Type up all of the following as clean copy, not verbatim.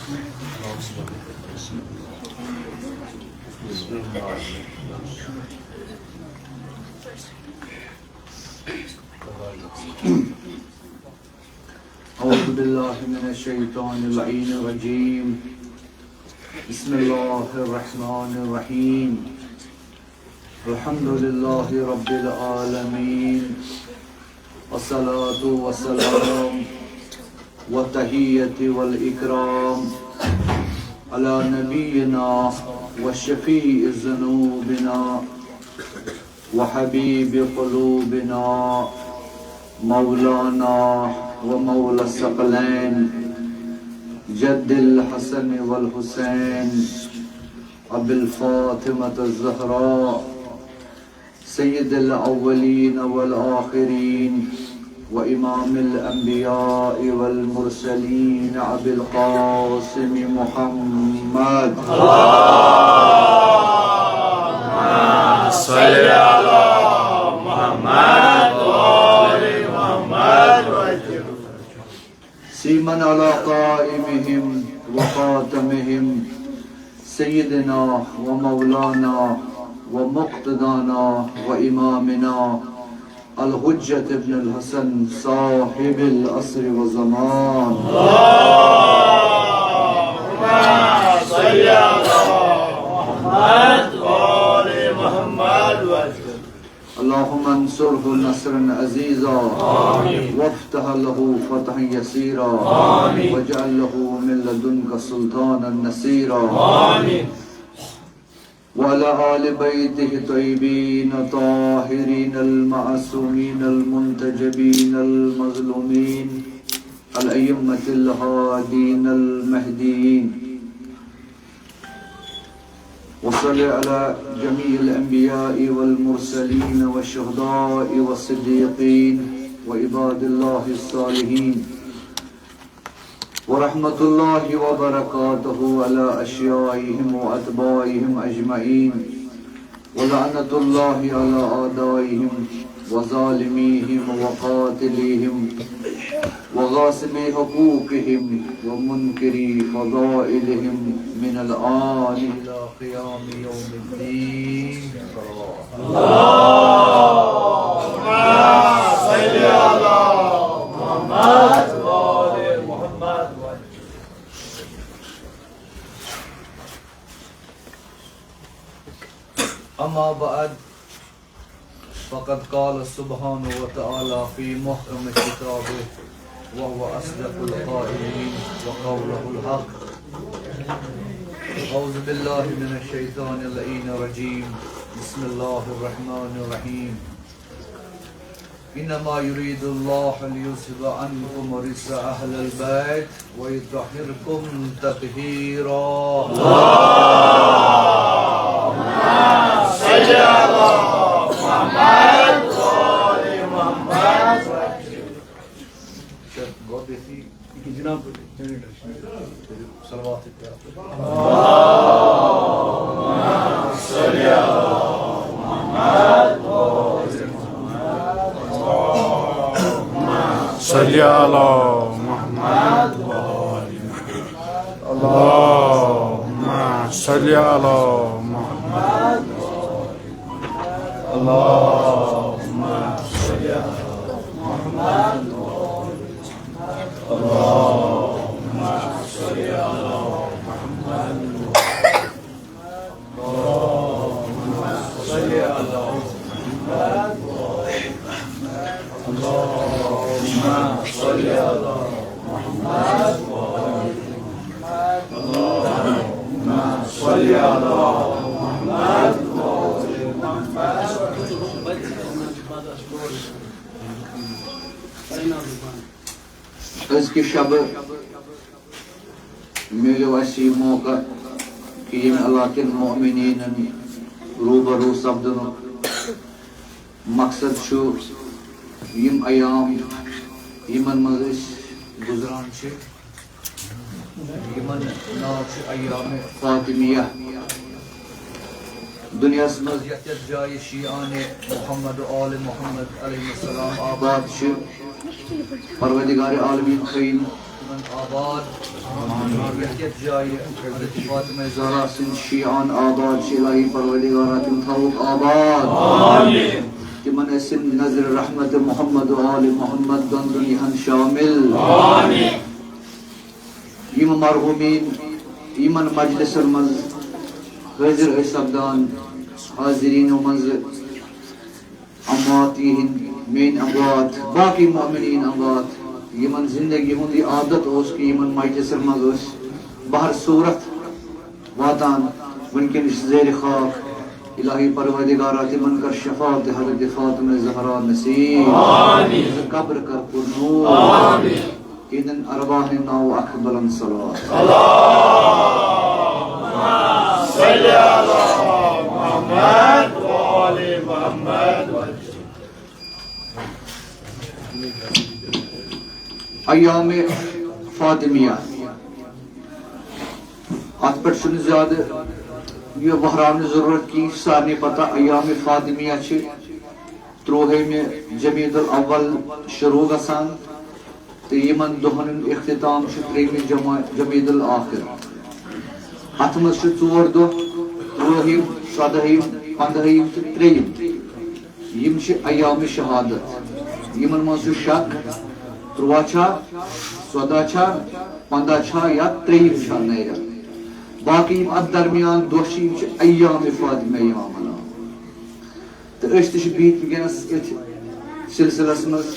اعوذ باللہ من الشیطان اللعین الرجیم بسم اللہ الرحمن الرحیم الحمد للہ رب العالمین والصلاة والسلام والتحیت والاکرام علی نبینا وشفیع ذنوبنا وحبیب قلوبنا مولانا ومولى الثقلين جد الحسن والحسين أبي الفاطمة الزهراء سيد الأولين والآخرين وإمام الأنبياء والمرسلين أبي القاسم محمد اللهم صل على محمد سیمن علی قائمہم وخاتمہم سیدنا و مولانا و مقتدانا و امامنا الحجت ابن الحسن صاحب العصر و زمان اللہم صلی علی محمد و آل محمد اللهم انصره نصرا عزيزا وافتح له فتحا يسيرا واجعل له من لدنك سلطانا نصيرا وعلى آل بيته الطيبين الطاهرين المعصومين المنتجبين المظلومين الأئمة الهادين المهديين وصل على جميع الأنبياء والمرسلين والشهداء والصديقين وعباد الله الصالحين ورحمة الله وبركاته على أشيائهم وأتباعهم أجمعين ولعنة الله على أعدائهم وظالميهم وقاتليهم وغاصبي حقوقهم ومنكري فضائلهم من الآن إلى قيام يوم الدين اللهم صل على محمد وآل محمد أما بعد فقد قال سبحانه وتعالى في محكم كتابه وهو أصدق القائلين وقوله الحق أعوذ بالله من الشيطان اللعين الرجيم بسم الله الرحمن الرحيم إنما يريد الله ليذهب عنكم رجس أهل البيت ويطهركم تطهيرا اللهم صل على محمد وآل محمد جناب صلوات اللهم صل على محمد وآل محمد اللهم صل على محمد وآل محمد اللهم صل على محمد اللهم صل على محمد اللهم صل على محمد اللهم صل على محمد اللهم صل على محمد اللهم صل على محمد اس کی شب ملو اسی موقع کہ یم علاقن مومنین روبرو سپدن مقصد چھو یم ایام یمن مز گزران چھ یمن ناو چھ ایام فاطمیہ دنیا مز یت جائے شیعان محمد و آل محمد علیہ السلام آباد چھ پروردگار عالمین خین آباد یتھ جایہِ حضرت فاطمہ زہرا سٕنٛدۍ شیعان آباد چھِ الہی پروردگارا تِم تھاوُکھ آباد آمین تِمن ٲسِن نظر رحمت محمد و آل محمد دۄن یِہن شامل آمین یِم مرحوٗمیٖن یِمن مجلسن منٛز حٲضِر ٲسۍ سپدان حاضریٖنو منٛزٕ اموات یِہٕنٛدۍ میٲنۍ اموات باقٕے مومنیٖن اموات یِمن زندگی ہُنٛد یہِ عادت اوس کہِ یِمن مجلسن منٛز ٲسۍ بہر صوٗرت واتان وٕنکیٚن چھِ زیرِ خاک الہی پروردگارا تِمن کر شفاعت حضرت فاطمہ زہرا نصیب قبر کر پر نور اِہِنٛدٮ۪ن ارواحن ناو اکھ بلند صلوات ایام فاطمیہ اتھ پٮ۪ٹھ چھُنہٕ زیادٕ یہ بہراونٕچ ضروٗرت کینٛہہ سارنٕے پتہ ایام فاطمیہ چھِ 13 جمیٖد الاول شروع گژھان تہٕ یِمن دۄہن ہُنٛد اختتام چھُ 3 جمیٖد الاخر اتھ منٛز چھِ 4 دۄہ 13 14 15 تہٕ 3 یِم چھِ ایام شہادت یِمن منٛز چھُ شک 13 چھا 14 چھا 15 چھا یا 3 چھا نیران باقی یِم اتھ درمیان دۄہ چھِ یِم چھِ ایام فاطمہ یِوان مناونہٕ تہٕ أسۍ تہِ چھِ بِہِتھ وٕنکیٚنس أتھۍ سلسلس منٛز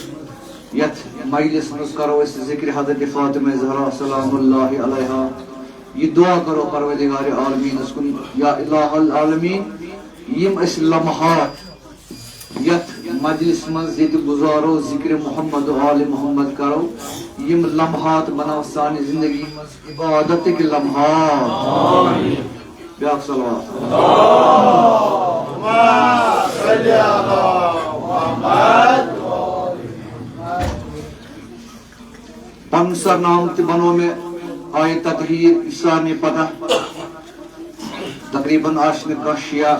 یتھ مجلس منٛز کرو أسۍ ذکر حضرت فاطمہ زہرا سلام اللہ علیہا یہ دعا کرو پروردگار عالمینس کُن یا الہ العالمین یِم أسۍ لمحات یتھ مجلس منٛز ییٚتہِ گُزارو ذکر محمد و آل محمد کرو یِم لمحات بناو سانہِ زندگی منٛز عبادتٕکۍ لمحات بیاکھ صلوات پنُن سرنام تہِ بنوو مےٚ آیہِ تطہیٖر یہِ سارنٕے پتہ تقریٖباً آسہِ نہٕ کانٛہہ شِیا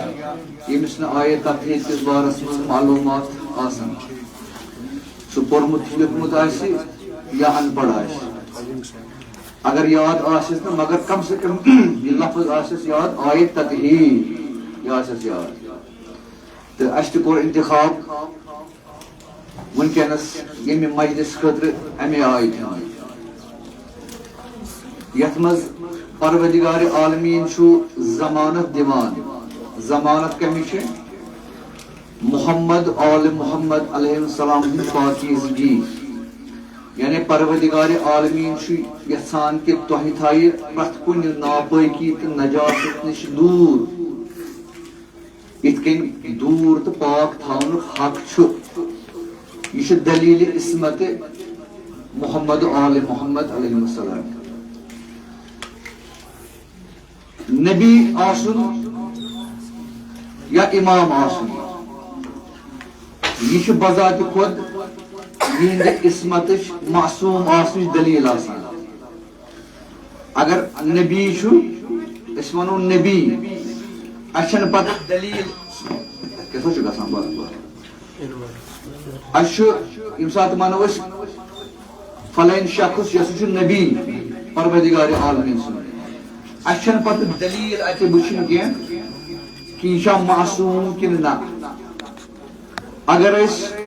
ییٚمِس نہٕ آیہِ تطہیٖر کِس بارس منٛز معلوٗمات آسن سُہ پوٚرمُت لیوٗکھمُت آسہِ یا ان پڑھ آسہِ اگر یاد آسٮ۪س نہٕ مگر کم سے کم یہِ لفظ آسٮ۪س یاد آیہِ تطہیٖر یہِ آسٮ۪س یاد تہٕ اسہِ تہِ کوٚر انتخاب وٕنکیٚنس ییٚمہِ مجلس خٲطرٕ امے آیہِ تھاوٕنۍ یتھ منٛز پروردگار عالمیٖن چھُ ضمانت دِوان ضمانت کمِچ چھِ محمد آل محمد علیہ السلام ہٕنٛز پاکیزگی یعنی پروردگار عالمیٖن چھُ یژھان کہِ تۄہہِ تھایہِ پرٛٮ۪تھ کُنہِ ناپٲکی تہٕ نجاست نِش دوٗر یِتھ کٔنۍ دوٗر تہٕ پاک تھاونُک حق چھُ یہ چھِ دلیٖلہِ عصمت محمد آل محمد علیہ السلام نبی آسُن یا امام آسُن یہ چھِ بذاتِ خود یِہنٛدِ عصمتٕچ معصوٗم آسنٕچ دلیٖل آسان اگر نبی چھُ أسۍ ونو نبی اسہِ چھنہٕ پتہٕ دلیٖل کیٛاہ سا چھُ گژھان بار بار اسہِ چھُ ییٚمہِ ساتہٕ ونو أسۍ فلٲنۍ شخص یہِ ہسا چھُ نبی پروردگار عالمیٖن سُنٛد اسہِ چھنہٕ پتہٕ دلیٖل اتہِ وٕچھِنۍ کینٛہہ کہِ یہِ چھا معصوٗم کِنہٕ نہ اگر أسۍ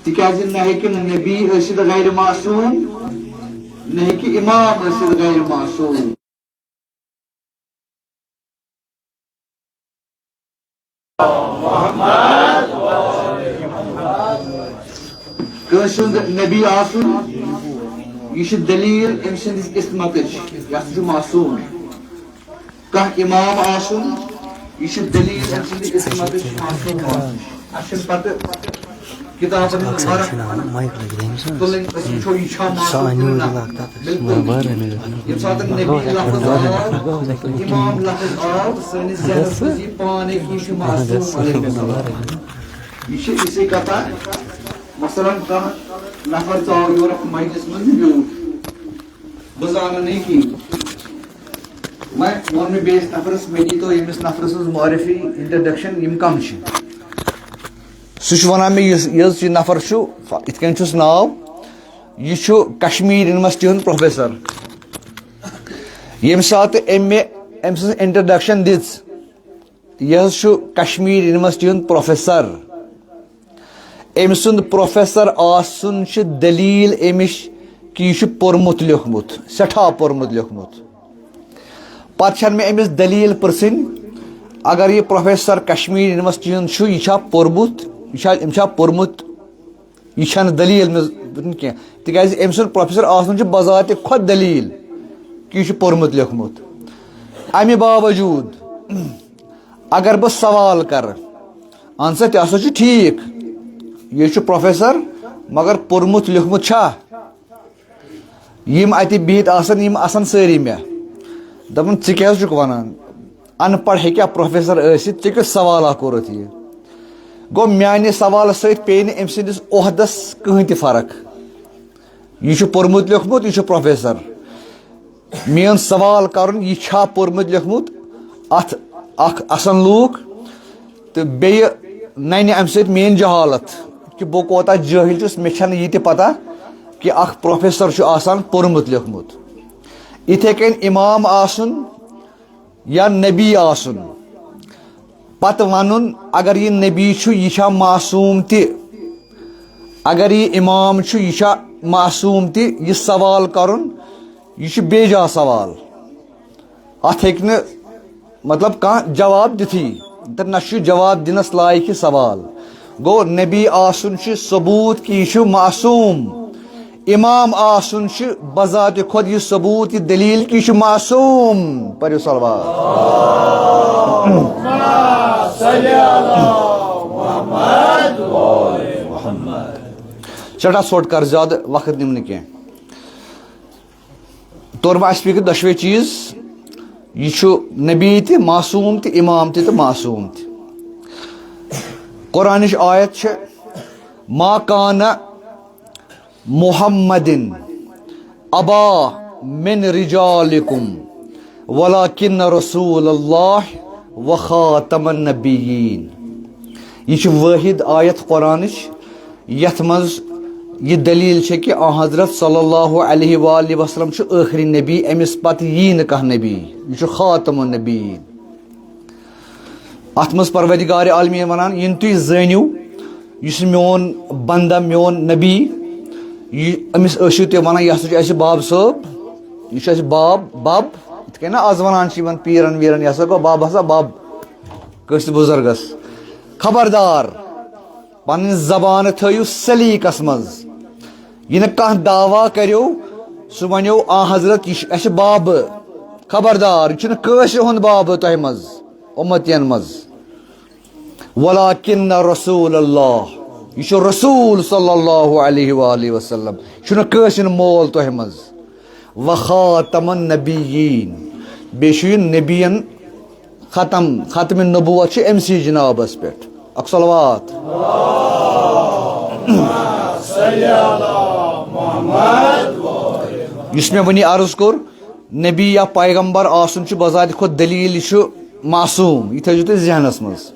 تِکیٛازِ نہ ہیٚکہِ نبی ٲسِتھ غیر معصوٗم نہ ہیٚکہِ امام ٲسِتھ غیر معصوٗم کٲنٛسہِ ہُنٛد نبی آسُن یہِ چھِ دلیٖل أمۍ سٕنٛدِس عصمتٕچ یہِ ہسا چھُ معصوٗم کانٛہہ امام آسُن یہِ چھِ دلیٖل أمۍ سٕنٛدِ عصمتٕچ معصوٗم آسنٕچ اَسہِ چھُنہٕ پتہٕ کتابن ہٕنٛز فرق تُلٕنۍ أسۍ وٕچھو یہِ چھا معصوٗم کِنہٕ نہ بالکل ییٚمہِ ساتہٕ نبی لفظ آو امام لفظ آو سٲنِس ذہنس منٛز یہِ پانے یہِ چھُ معصوٗم علیہ السلام یہ اسی کتھا مثلاً کانٛہہ نفر ژاو یور مجلس منٛز بیوٗٹھ بہٕ زانہٕ نہٕ کِہیٖنۍ میں وون میں بیس نفرس میں دی تو یمس نفرس معرفی انٹروڈکشن یم کم سہ ونان میں یہ نفر ات کن چھس ناو یہ کشمیر یونیورسٹی ہند پروفیسر یم سات ام سن انٹروڈکشن دِژ یہ کشمیر یونیورسٹی ہند پروفیسر ام سند پروفیسر آسن دلیل امش کہ یہ پورمت لیوکھمت سٹھا پورمت لیوکھمت پتہ میں امس دلیل پرسن اگر یہ پروفیسر کشمیر یونیورسٹی ہند یہ پورمت یہ پورمت یہ دلیل میں کی تکیاز ام سن پروفیسر آسن بذات خود دلیل کہ یہ پورمت لیوکھمت امہ باوجود اگر بہ سوال کر اہن سا تہ ہسا ٹھیک یہ پروفیسر مگر پورمت لیوکھمت چھا یم اتہ بہت آسن یم آسن ساری مے دپن ژٕ کیٛاہ حظ چھُکھ ونان ان پڑھ ہیٚکیٛاہ پروفیسر ٲسِتھ ژےٚ کیُتھ سوالہ کوٚرُتھ یہِ گوٚو میانہِ سوالہٕ سۭتۍ پیٚیہِ نہٕ أمۍ سٕنٛدِس عہدس کٕہٕنۍ تہِ فرق یہِ چھُ پوٚرمُت لیوٚکھمُت یہِ چھُ پروفیسر میون سوال کرُن یہِ چھا پوٚرمُت لیوٚکھمُت اتھ اکھ اصل لوٗکھ تہٕ بیٚیہِ ننہِ امہِ سۭتۍ میٲنۍ جہالت کہ بہٕ کوتاہ جٲہل چھُس مےٚ چھنہٕ یہِ تہِ پتہ کہ اکھ پروفیسر چھُ آسان پوٚرمُت لیوٚکھمُت یِتھے کٔنۍ امام آسُن یا نبی آسُن پتہٕ ونُن اگر یہ نبی چھُ یہِ چھا معصوٗم تہِ اگر یہ امام چھُ یہِ چھا معصوٗم تہِ یہِ سوال کرُن یہ چھُ بے جا سوال اتھ ہیٚکہِ نہٕ مطلب کانٛہہ جواب دِتھٕے تہٕ نہ چھُ جواب دِنس لایق یہِ سوال گوٚو نبی آسُن چھُ ثبوٗت کہ یہِ چھُ معصوٗم امام آسُن چھُ بذات خود یہ ثبوت یہ دلیل کہ یہ چھُ معصوم پٔرِو صلوات سٹھا ژھوٚٹ کر زیادٕ وقت نِم نہٕ کینٛہہ توٚر وۄنۍ اَسہِ فِکرِ دۄشوے چیٖز یہ چھُ نبی تہِ معصوٗم تہِ امام تہِ تہٕ معصوٗم تہِ قرآنٕچ آیت چھِ ما کانہ محمدن ابا من رجالکم ولکن رسول اللہ وخاتم النبیین یہ چھِ واحد آیت قرآنٕچ یتھ منٛز یہ دلیل چھِ کہ حضرت صلی اللہ علیہ وآلہ وسلم چھُ ٲخری نبی امس پتہٕ یی نہٕ کانٛہہ نبی یہ چھُ خاتم النبیین اتھ منٛز پروردگار عالمیٖن ونان ین تُہۍ زٲنِو یُس میون بندہ میون نبی یہ امس ٲسِو تُہۍ ونان یہ ہسا چھُ اسہِ باب صٲب یہ چھُ اسہِ باب بب یِتھ کٔنۍ نا آز ونان چھِ یِمن پیٖرن ویٖرن یہ ہسا گوٚو بب ہسا بب کٲنٛسہِ بُزرگس خبردار پنٕنۍ زبان تھٲیِو سلیٖقس منٛز یہِ نہٕ کانٛہہ دعوا کٔرِو سُہ ونیو حضرت یہ چھُ اسہِ بابہٕ خبردار یہ چھُنہٕ کٲنٛسہِ ہُنٛد بابہٕ تۄہہِ منٛز اُمتین منٛز ولکن رسول اللہ یہ چھُ رسول صلی اللہ علیہ وآلہ وسلم یہ چھُنہٕ کٲنٛسہِ ہُنٛد مول تۄہہِ منٛز وخاتم النبیین بیٚیہِ چھُ یہِ نبیین ختم نبوت چھِ أمسٕے جنابس پٮ۪ٹھ اکھ صلوات یُس مےٚ وٕنی عرض کوٚر نبی یا پیغمبر آسُن چھُ بذات خود دلیل یہِ چھُ معصوٗم یہِ تھٲیزیو تُہۍ ذہنس منٛز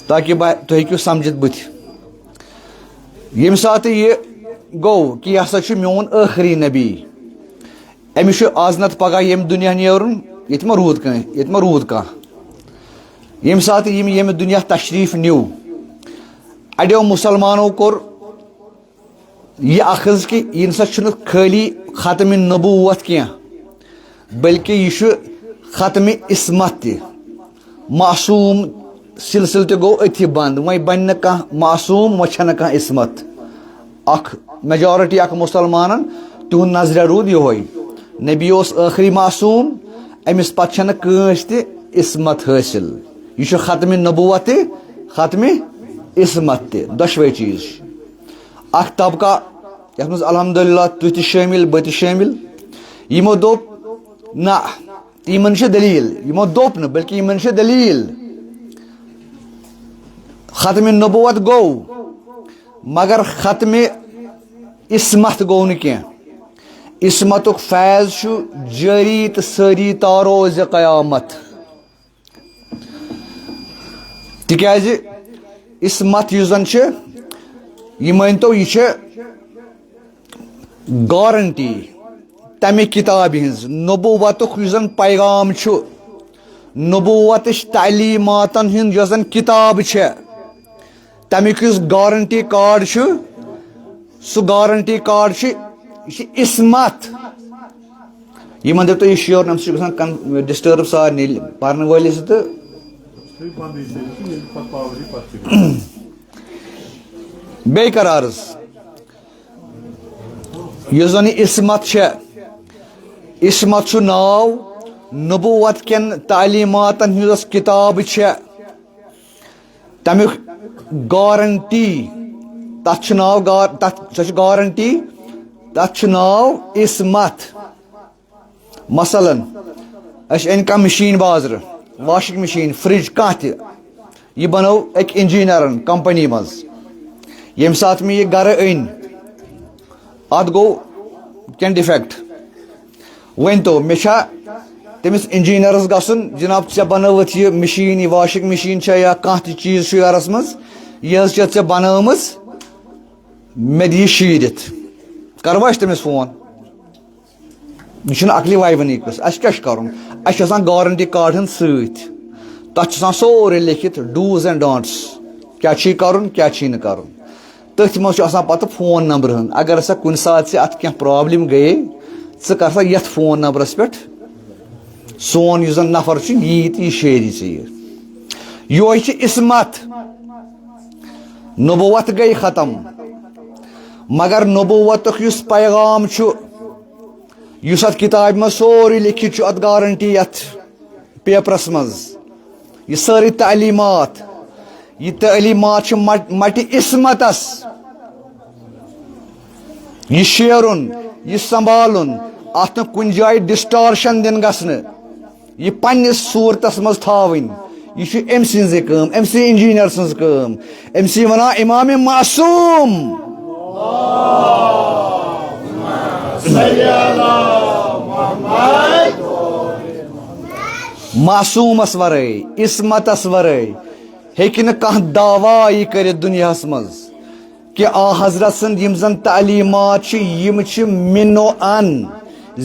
تاکہ تُہۍ ہیٚکِو سمجھِتھ بٕتھِ ییٚمہِ ساتہٕ یہِ گوٚو کہِ یہِ ہسا چھُ میون ٲخری نبی أمِس چھُ آز نتہٕ پگاہ ییٚمہِ دُنیا نیرُن ییٚتہِ ما روٗد کانٛہہ ییٚمہِ ساتہٕ یِم ییٚمہِ دُنیا تشریٖف نیوٗ اڑیو مُسلمانو کوٚر یہِ اخذ کہ یہِ نسا چھُنہٕ خٲلی ختمِ نبوت کینٛہہ بلکہ یہِ چھُ ختمِ عصمت تہِ معصوٗم سلسلہٕ تہِ گوٚو أتھی بنٛد وۄنۍ بنہِ نہٕ کانٛہہ معصوٗم وۄنۍ چھنہٕ کانٛہہ عصمت اکھ میجارٹی اکھ مُسلمانن تِہُنٛد نظرِ روٗد یِہوے نبی اوس ٲخری معصوٗم أمِس پتہٕ چھنہٕ کٲنٛسہِ تہِ عصمت حٲصِل یہ چھُ ختمِ نبوت تہِ ختمِ عصمت تہِ دۄشوے چیٖز چھِ اکھ طبقہ یتھ منٛز الحمدللہ تُہۍ تہِ شٲمِل بہٕ تہِ شٲمِل یِمو دوٚپ نہ یِمن چھِ دلیٖل یِمو دوٚپ نہٕ بلکہ یِمن چھِ دلیٖل ختمِ نبوت گوٚو مگر ختمِ عصمت گوٚو نہٕ کینٛہہ عصمت فیض جاری تو ساری تاروز قیامت تکیازِ عصمت یُس زن یہ مانتو یہ گارنٹی تمہ کتاب ہز نبوت یُس زن پیغام نبوت تعلیماتن ہند یُس زن کتاب تمیک یُس گارنٹی کارڈ سہ گارنٹی کارڈ یہ عصمت یہ دپ تو یہ شیور نم سے گھان ڈسٹرب سارے پرن ولس تو بیٚیہِ کر عرض یُس زن عصمت عصمت ناو نبوت کٮ۪ن تعلیماتن ہٕنٛز کتاب تمیُک گارنٹی تتھ ناو سۄ گارنٹی تتھ ناو عصمت مثلاً اَسہِ أنۍ کانٛہہ مشیٖن بازرٕ واشنگ مشیٖن فرج کانٛہہ تہِ یہِ بنٲو أکۍ انجیٖنرن کمپنی منٛز ییٚمہِ ساتہٕ مےٚ یہِ گرٕ أنۍ اتھ گوٚو کینٛہہ ڈِفیکٹ ؤنۍتو مےٚ چھا تٔمِس انجیٖنرس گژھُن جناب ژےٚ بنٲوٕتھ یہِ مشیٖن یہِ واشنگ مشیٖن چھےٚ یا کانٛہہ تہِ چیٖز چھُ گرس منٛز یہِ حظ چھےٚ ژےٚ بنٲومٕژ مےٚ دِ یہِ شیٖرِتھ کروا أسۍ تٔمِس فون یہ چھُنہٕ عقلہِ وایوٲنی قٕصہٕ اَسہِ کیٛاہ چھُ کرُن اَسہِ چھُ آسان گارنٹی کارڈ ہن سۭتۍ تتھ چھُ آسان سورُے لیکھِتھ ڈوٗز اینڈ ڈونٹس کیٛاہ چھُے کرُن کیٛاہ چھُے نہٕ کرُن تٔتھۍ منٛز چھُ آسان پتہٕ فون نمبر ہن اگر ہسا کُنہِ ساتہٕ ژےٚ اتھ کینٛہہ پرابلم گٔیے ژٕ کر سا یتھ فون نمبرس پٮ۪ٹھ سون یُس زن نفر چھُ یہِ یی تہٕ یہِ شیری ژےٚ یہوے چھِ عصمت نبوت گٔے ختم مگر نبوتُک یُس پیغام چھُ یُس اتھ کتابہِ منٛز سورُے لیکھِتھ چھُ اتھ گارنٹی یتھ پیپرس منٛز یہ سٲرٕے تعلیمات یہ تعلیمات چھِ مٹہِ عصمتس یہ شیرُن یہ سنبھالُن اتھ نہٕ کُنہِ جایہِ ڈسٹارشن دِنہٕ گژھنہٕ یہ پننِس صوٗرتس منٛز تھاوٕنۍ یہ چھُ أمۍ سٕنٛزٕے کٲم أمۍ سٕے انجیٖنر سٕنٛز کٲم أمسٕے ونان امام معصوٗم معصوٗمس ورٲے عصمتس ورٲے ہیٚکہِ نہٕ کانٛہہ دعوا یہِ کٔرِتھ دُنیاہس منٛز کہ آ حضرت سٕنٛدۍ یِم زن تعلیمات چھِ یِم چھِ مِنو ان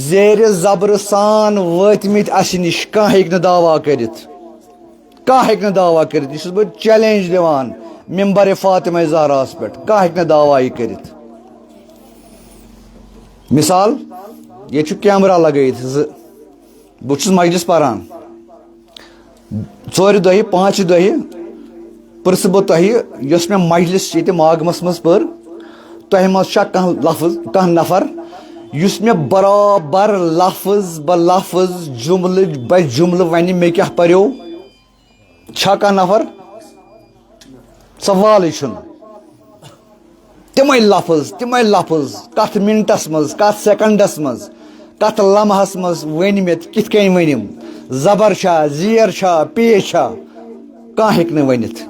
زیرِ زبرٕ سان وٲتمٕتۍ اسہِ نِش کانٛہہ ہیٚکہِ نہٕ دعوا کٔرِتھ کانٛہہ ہیٚکہِ نہٕ دعوا کٔرِتھ یہِ چھُس بہٕ چیلینج دِوان ممبرِ فاطمہ زہراہس پٮ۪ٹھ کانٛہہ ہیٚکہِ نہٕ دعوا یہِ کٔرِتھ مثال ییٚتہِ چھُ کیمرا لگٲیِتھ زٕ بہٕ چھُس مجلس پران ژورِ دۄہہِ پانٛژھِ دۄہہِ پرژھٕ بہٕ تۄہہِ یۄس مےٚ مجلس ییٚتہِ ماگمس منٛز پٔر تۄہہِ منٛز چھا کانٛہہ نفر یُس مےٚ برابر لفظ بہ لفظ جملہٕ بہ جملہٕ ونہِ مےٚ کیٛاہ پریو چھا کانٛہہ نفر سوالٕے چھُنہٕ تِمے لفظ کتھ منٹس منٛز کتھ سیکنڈس منٛز کتھ لمحس منٛز ؤنۍ مےٚ کِتھ کٔنۍ ؤنِم زبر چھا زیر چھا پیش چھا کانٛہہ ہیٚکہِ نہٕ ؤنِتھ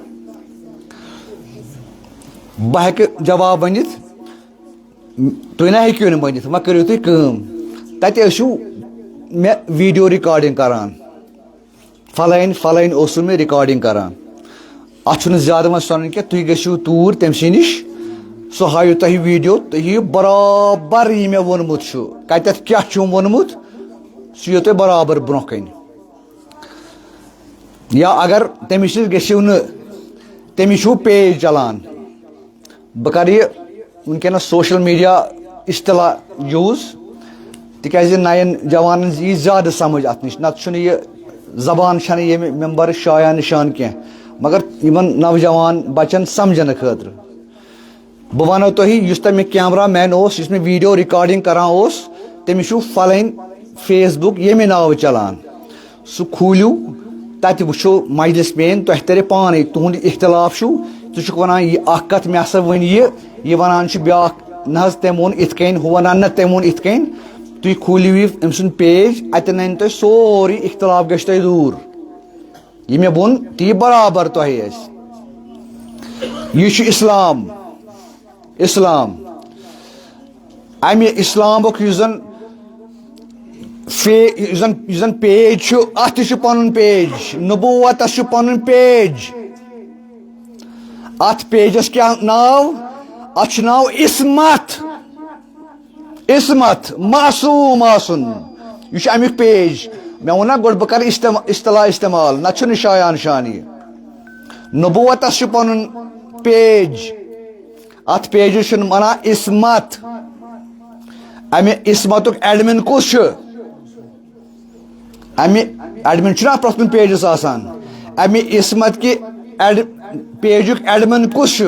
بہٕ ہیٚکہٕ جواب ؤنِتھ تُہۍ نہ ہیٚکِو نہٕ ؤنِتھ وۄنۍ کٔرِو تُہۍ کٲم تتہِ ٲسِو مےٚ ویٖڈیو رِکاڈِنٛگ کران فلٲنۍ اوسُو مےٚ رِکاڈِنٛگ کران اتھ چھُنہٕ زیادٕ وۄنۍ سنُن کینٛہہ تُہۍ گٔژھِو توٗرۍ تٔمۍ سٕے نِش سُہ ہایو تۄہہِ ویٖڈیو تُہۍ ہیٚیِو برابر یہِ مےٚ ووٚنمُت چھُ کتٮ۪تھ کیٛاہ چھُم ووٚنمُت سُہ یِیو تۄہہِ برابر برونٛہہ کنہِ یا اگر تٔمِس نِش گٔژھِو نہٕ تٔمِس چھُو پیج چلان بہٕ کرٕ یہِ وٕنکیٚنس سوشل میٖڈیا اصطلاح یوٗز تِکیازِ نَیَن جوانن یی زیادٕ سمجھ اتھ نِش نتہٕ چھُنہٕ یہِ زبان چھنہٕ ییٚمہِ ممبرٕ شایع نِشان کینٛہہ مگر یِمن نوجوان بچن سمجھنہٕ خٲطرٕ بہٕ ونو تۄہہِ یُس تۄہہِ مےٚ کیمرا مین اوس یُس مےٚ ویٖڈیو رِکاڈِنٛگ کران اوس تٔمِس چھُ فلٲنۍ فیس بُک ییٚمہِ ناوٕ چلان سُہ کھوٗلِو تتہِ وٕچھو مجلس مین تۄہہِ ترِ پانے تُہُنٛد اختلاف چھُ ژٕ چھُکھ ونان یہِ اکھ کتھ مےٚ ہسا ؤنۍ یہِ ونان چھُ بیٛاکھ نہ حظ تٔمۍ ووٚن یِتھ کٔنۍ ہُہ ونان نہ تٔمۍ ووٚن یِتھ کٔنۍ تُہۍ کھوٗلِو یہِ أمۍ سُنٛد پیج اتٮ۪ن ننہِ تۄہہِ سورُے اختلاف گژھِ تۄہہِ دوٗر یہِ مےٚ ووٚن تہِ یہِ برابر تۄہہِ آسہِ یہِ چھُ اسلام امہِ اسلامُک یُس زن زن پیج ات پن پیج نبوتس پن پیج ات پیجس کیا ناو ات ناو عصمت عصمت معصوم آسن یہ امیک پیج میں ونا گوڑ بہ کر اصطلاح استعمال نہ شایان شانی نبوتس پن پیج ات پیجس منا عصمت امہ عصمتک ایڈمن کس امہ ایڈمن چھنا پرٛٮ۪تھ کُنہِ پیجس آسان امہ عصمت کہ پیجک ایڈمن کس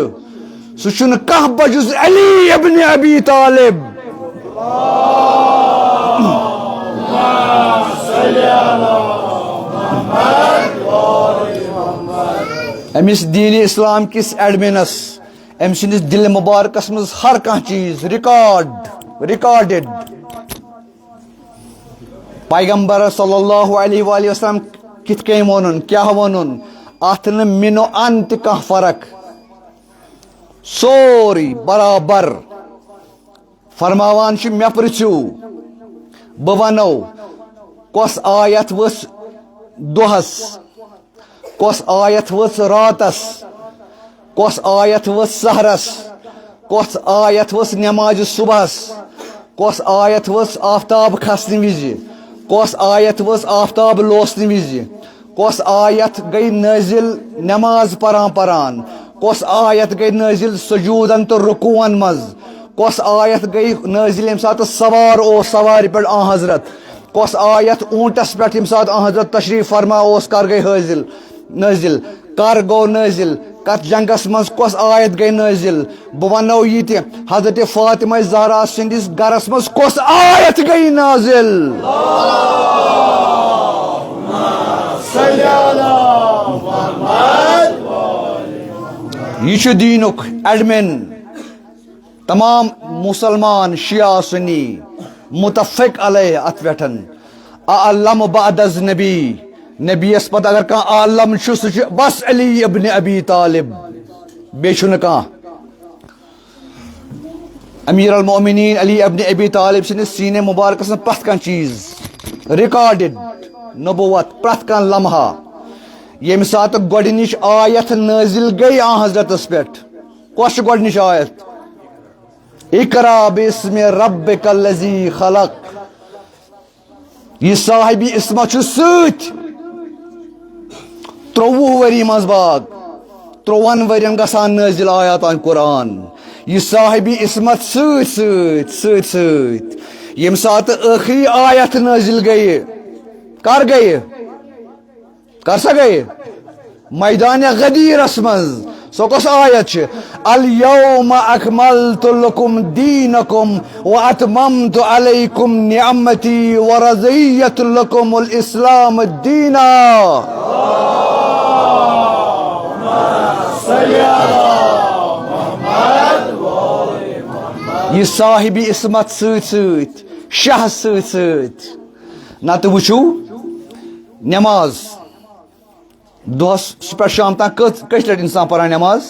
سہ چھُنہٕ کانٛہہ بجز علی ابن ابی طالب امس دین اسلام کس ایڈمنس ام سندس دل مبارکس مز ہر کانٛہہ چیز ریکارڈڈ پیغمبر صلی اللہ علیہ وآلہ وسلم کت کن ون کیا ون ات من و ان تہ کانٛہہ فرق سوری برابر فرماوان چھ مے پرژھو بہ ونو کس آیت ؤژھ دۄہس کس آیت ؤژھ راتس کس آیت ؤژھ سحرس کس آیت ؤژھ نماز صبحس کس آیت ؤژھ آفتاب کھسنہ وز کس آیت ؤژھ آفتاب لوسنہ وز کس آیت گئی نازل نماز پران کس آیت گئی نازل سجودن تو رکوعن مز کس آیت گئی نازل یم سات سوار او سوار پہ حضرت کس آیت اونٹس پہ یم سات حضرت تشریف فرما اس کر گئی نازل کر گو نازل کت جنگس مز کس آیت گئی نازل بہ ونو یہ تہ حضرت فاطمہ زہرا سندس گرس مز کس آیت گئی نازل یہ دینک ایڈمن تمام مسلمان شیعہ سنی متفق علیہ ات پہ اعلم بعد از نبی نبیس پتہ اگر کان عالم سہ بس علی ابن ابی طالب بیچن کان امیر المومنین علی ابن ابی طالب سندس سینے مبارکس پرٛٮ۪تھ کانٛہہ چیز ریکارڈڈ نبوت پرٛٮ۪تھ کانٛہہ لمحہ یم سات گۄڈنِچ آیت نازل گئی حضرتس پہ کس گۄڈنِچ آیت اقرا باسم ربک الذی خلق یہ صاحب عصمت ست 23 وری مز باغ 53 ورین گسان نازل آیاتان قرآن یہ صاحب عصمت ست یم سات آخری آیت نازل گئی کر سا گئی میدان غدیرس مز سو کس آیت الیوم اکملت لکم دینکم واتممت علیکم نعمتی ورضیت لکم الاسلام دینا یہ صاحب عصمت ست شاہ ست نت وچھو نماز دہس پہ شام تام کت لٹ انسان پران نماز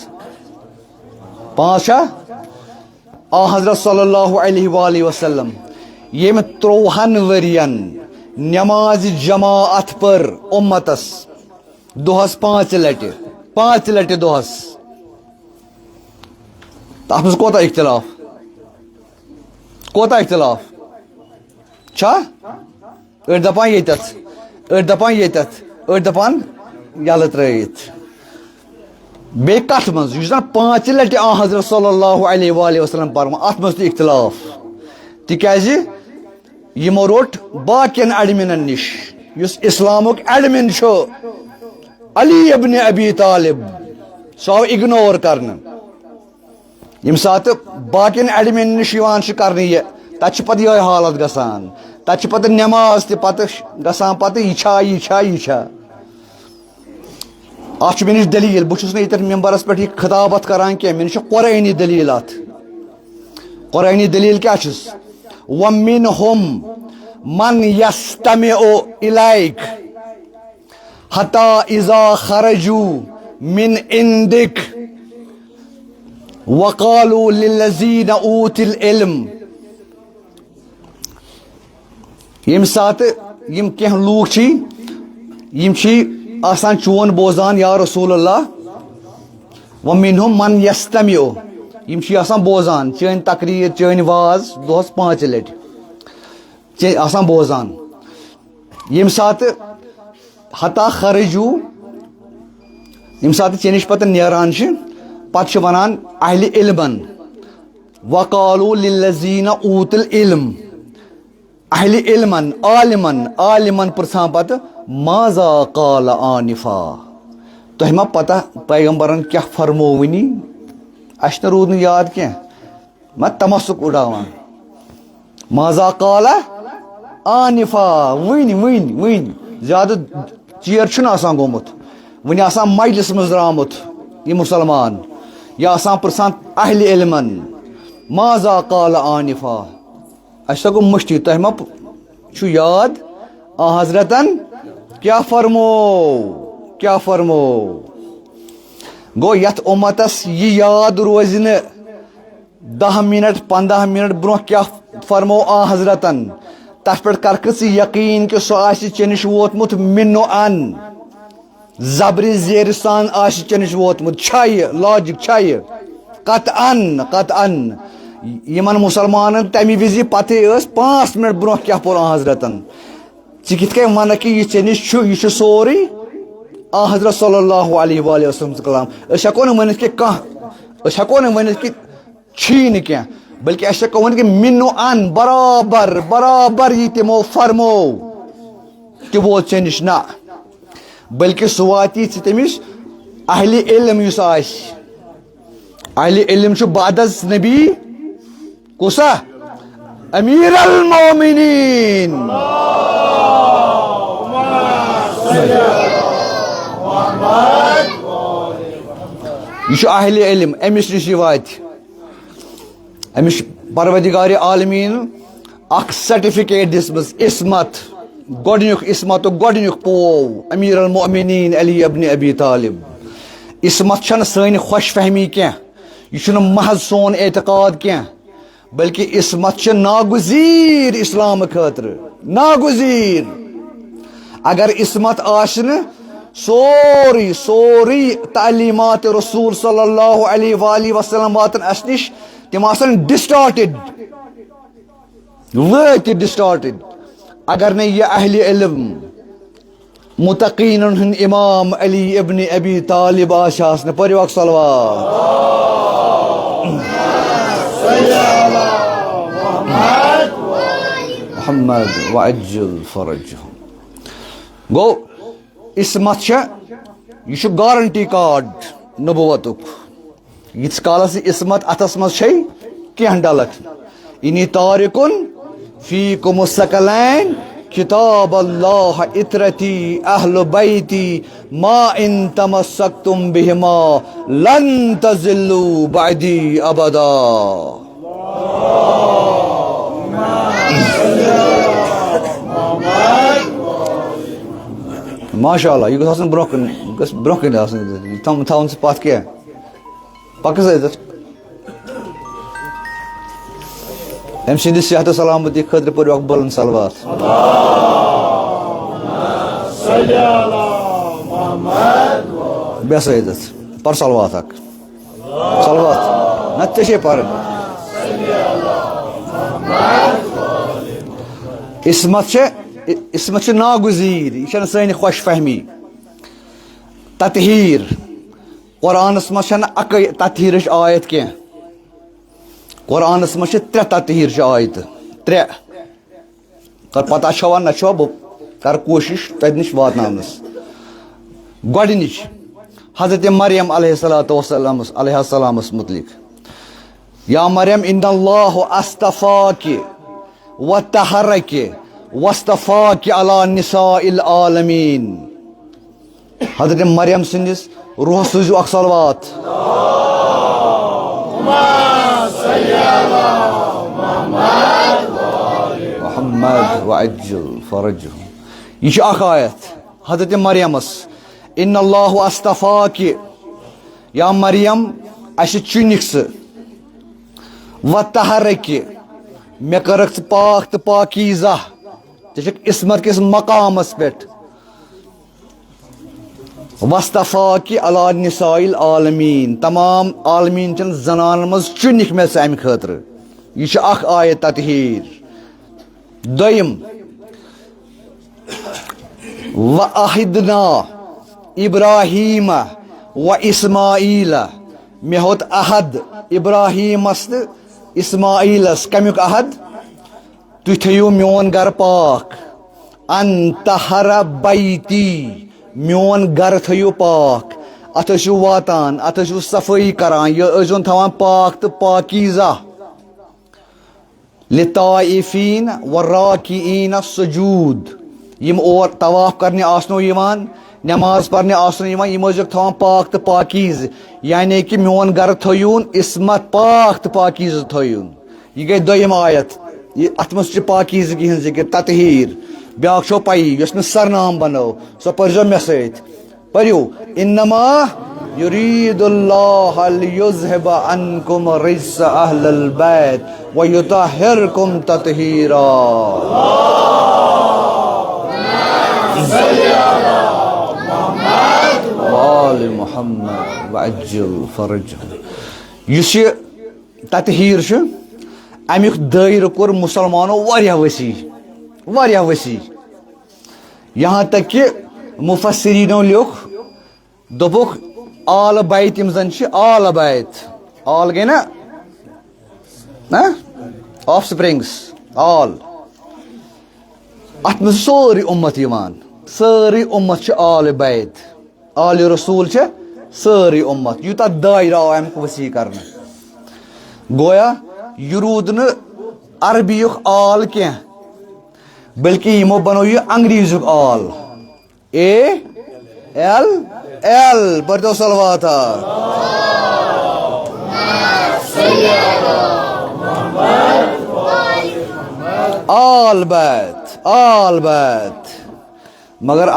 5 حضرت صلی اللہ علیہ وآلہ وسلم یم 30 ورین نماز جماعت پر امتس دہس 5 لٹہ دہس تر مز کوتا اختلاف چھا أڑ دپان یتت أڑ دپان یتت أڑ دپان یلہ ترٲیِتھ بیٚیہِ کتھ منٛز یُس زن 5 لٹہِ حضرت صلی اللہ علیہ وآلہ وسلم پرما اتھ منٛز تہِ اختلاف تِکیازِ یِمو روٚٹ باقین ایڈمنن نِش یُس اسلامُک ایڈمن چھُ علی ابن ابی طالب سُہ آو اگنور کرنہٕ ییٚمہِ ساتہٕ باقین ایڈمن نِش یِوان چھِ کرنہٕ یہِ تتہِ چھِ پتہٕ یِہے حالت گژھان تتہِ چھِ پتہٕ نٮ۪ماز تہِ پتہٕ گژھان پتہٕ یہِ چھا اتھ چھُ مےٚ نِش دلیٖل بہٕ چھُس نہٕ ییٚتٮ۪تھ ممبرس پٮ۪ٹھ یہِ خطابت کران کینٛہہ مےٚ نِش چھِ قرٲنی دلیٖل اتھ قرٲنی دلیٖل کیٛاہ چھُس وَمِنْهُمْ مَنْ يَسْتَمِعُ إِلَيْكَ حَتَّى إِذَا خَرَجُوا مِنْ عِنْدِكَ وَقَالُوا لِلَّذِينَ أُوتُوا الْعِلْمَ یم سات یم کینٛہہ لوٗکھ چھی یم چھی آسان چون بوزان یا رسول اللہ ومنہم من یستمع یم چھی آسان بوزان چٲنۍ تقریر چٲنۍ واز دۄہس 5 لٹہِ آسان بوزان یم ساتہٕ حتا خرجو یم ساتہٕ ژےٚ نِش پتہٕ نیران چھِ پتہٕ چھِ ونان اہلِ علمن وقالوا للذین اوتوا العلم اہلِ علمن عالمن پرژھان پتہٕ ماذا قال آنفا تۄہہِ ما پتہ پیغمبرن کیٛاہ فرمو وٕنی اَسہِ نہٕ روٗد نہٕ یاد کینٛہہ ما تمسُک اُڑاوان ماذا قال آنفا وٕنۍ زیادٕ ژیر چھُنہٕ آسان گوٚمُت وٕنہِ آسان مجلس منٛز درٛامُت یہِ مُسلمان یا آسان پرژھان اہلِ علمن ماذا قال آنفا اَسہِ سا گوٚو مٔشتٕے تۄہہِ ما چھُ یاد حضرتن کیٛاہ فرمو گوٚو یتھ اُمتس یہِ یاد روزِ نہٕ 10 منٹ 15 منٹ برونٛہہ کیٛاہ فرمو حضرتن تتھ پٮ۪ٹھ کرکھ ژٕ یقیٖن کہِ سُہ آسہِ ژےٚ نِش ووتمُت مِنو ان زبرِ زیرِ سان آسہِ ژےٚ نِش ووتمُت چھا یہِ لاجِک چھا یہِ قطعن یِمن مُسلمانن تمہِ وِزِ پتہٕ ٲس 5 منٹ برونٛہہ کیٛاہ پوٚر حضرتن ژٕ کِتھ کٔنۍ ونکھ کہِ یہِ ژےٚ نِش چھُ یہِ چھُ سورُے حضرت صلی اللہ علیہ وآلہ وسلم کلام أسۍ ہٮ۪کو نہٕ ؤنِتھ کہِ کانٛہہ أسۍ ہٮ۪کو نہٕ ؤنِتھ کہِ چھی نہٕ کینٛہہ بلکہِ اَسہِ ہٮ۪کو ؤنِتھ کہِ مِنو ان برابر یہِ تِمو فرمو تہِ ووت ژےٚ نِش نہ بلکہِ سُہ واتی ژٕ تٔمِس اہلِ علم یُس آسہِ اہلِ علم چھُ بعدس نبی کُسا امیر المومنین یہ چھُ اہلِ علم أمِس نِش یہِ واتہِ أمِس چھُ پروردگارِ عالمیٖن اکھ سرٹِفکیٹ دِژمٕژ عصمت گۄڈنیُک عصمتُک گۄڈنیُک پوو امیر المومنین علی ابن ابی طالب عصمت چھنہٕ سٲنۍ خۄش فہمی کینٛہہ یہِ چھُنہٕ محض سون اعتقاد کینٛہہ بلکہِ عصمت چھِ ناگُزیٖر اسلامہٕ خٲطرٕ ناگُزیٖر اگر عصمت آسہِ نہٕ سورُے تعلیٖمات رسول صلی اللہ علیہ وآلہ وسلم واتن اسہِ نِش تِم آسن ڈسٹارٹِڈ ڈسٹارٹِڈ اگر نہٕ یہِ اہلِ علم متقیٖنن ہُنٛد امام علی ابن ابی طالب آسہِ آسنہٕ پٔرِو اکھ صلوات محمد وعجل فرجهم گوٚو عصمت چھےٚ یہِ چھُ گارنٹی کارڈ نبوتُک ییٖتِس کالس یہِ عصمت اتھس منٛز چھے کینٛہہ ڈلکھ اِنی تارکُن فیکم الثقلین کتاب اللہ اطرتی اہل بیتی ما ان تمسکتم بہما لن تضلوا بعدی ابدا ماشاء اللہ یہ گژھِ آسُن برونٛہہ کُن آسُن تھاوُن سُہ پتھ کینٛہہ پکس أسۍ أمۍ سٕنٛدِ صحت سلامتی خٲطرٕ پٔرِو اکھ بلند صلوات بیٚیہِ ہسا عزت پر صلوات اکھ صلوات نتہٕ ژےٚ چھے پرٕنۍ عصمت چھِ ناگُزیٖر یہِ چھنہٕ سٲنۍ خۄش فہمی تطہیٖر قرآنس منٛز چھنہٕ اکٕے تطہیٖرٕچ آیت کینٛہہ قرآنس منٛز چھِ 3 تطہیٖرچہِ آیتہٕ 3 کر پتہ چھوا نہ چھوا بہٕ کرٕ کوٗشش تۄہہِ نِش واتناونس گۄڈنِچ حضرت مریم علیہ السلامس متعلق یا مریم ان اللہ اصطفاکِ وطہرکِ واصطفاکِ علی نساء العالمین حضرت مریم سٕنٛدِس روحس سوٗزِو اکھ صلوات محمد وعجل فرجهم یہ چھِ اکھ آیت حضرت مریمس ان اللہ اصطفاکِ یا مریم اسہِ چُنِکھ ژٕ وطہرکِ مےٚ کٔرٕکھ ژٕ پاک تہٕ پاکیٖزہ عصمت کس مقامس پہ وصطفیٰ علی نساء العالمین تمام عالمین چن زنان مز چنک میں سے امہ خاطر یہ اخ آیت تطہیر دویم وَأَحِدْنَا ابراہیم و اسماعیل مے ہوت عہد ابراہیمس تو اسماعیلس کمیک عہد تُہۍ تھٲیِو میون گھر پاک ان طہر بیتی میون گھر تھٲیِو پاک اتھ ٲسِو واتان اتھ ٲسِو صفٲیی کران یہ ٲسۍزیون تھاوان پاک تہٕ پاکیزہ لطائفین والراکعین السجود یم اور طواف کرنے آسنو یوان نماز پڑھنے آسنو یوان یم ٲسۍزیوکھ تھاوان پاک تہٕ پاکیز یعنی کہ میون گھر تھٲیوٗن عصمت پاک تہٕ پاکیز تھٲیوٗن یہ گئی دویم آیت یہ ات مز پاکیزگی ہن ذکر تطہیر بیاکھ چھو پائی یس میں سرنام بنو سو پرزو مے سۭتۍ پٔرِو انما یرید اللہ لیذہب عنکم رجس اہل البیت ویطہرکم تطہیرا وآل محمد وعجل فرجہ یس یہ تطہیر چھ امیک دائرہ کور مسلمانوں واریاہ وسیع یہاں تک کہ مفسرینوں لوگ دوپک آل بیت یم زن آل بیت آل گئی نا آف سپرنگس آل ات مز سوری امت یوان ساری امت آل بیت آل رسول ساری امت یوتہ دائرہ آو امیک وسیع کرنا گویا یہ رود نا عربی آل کی بلکہ یمو بنو یہ انگریزی آل AL پرتو صلواتا آل بیت مگر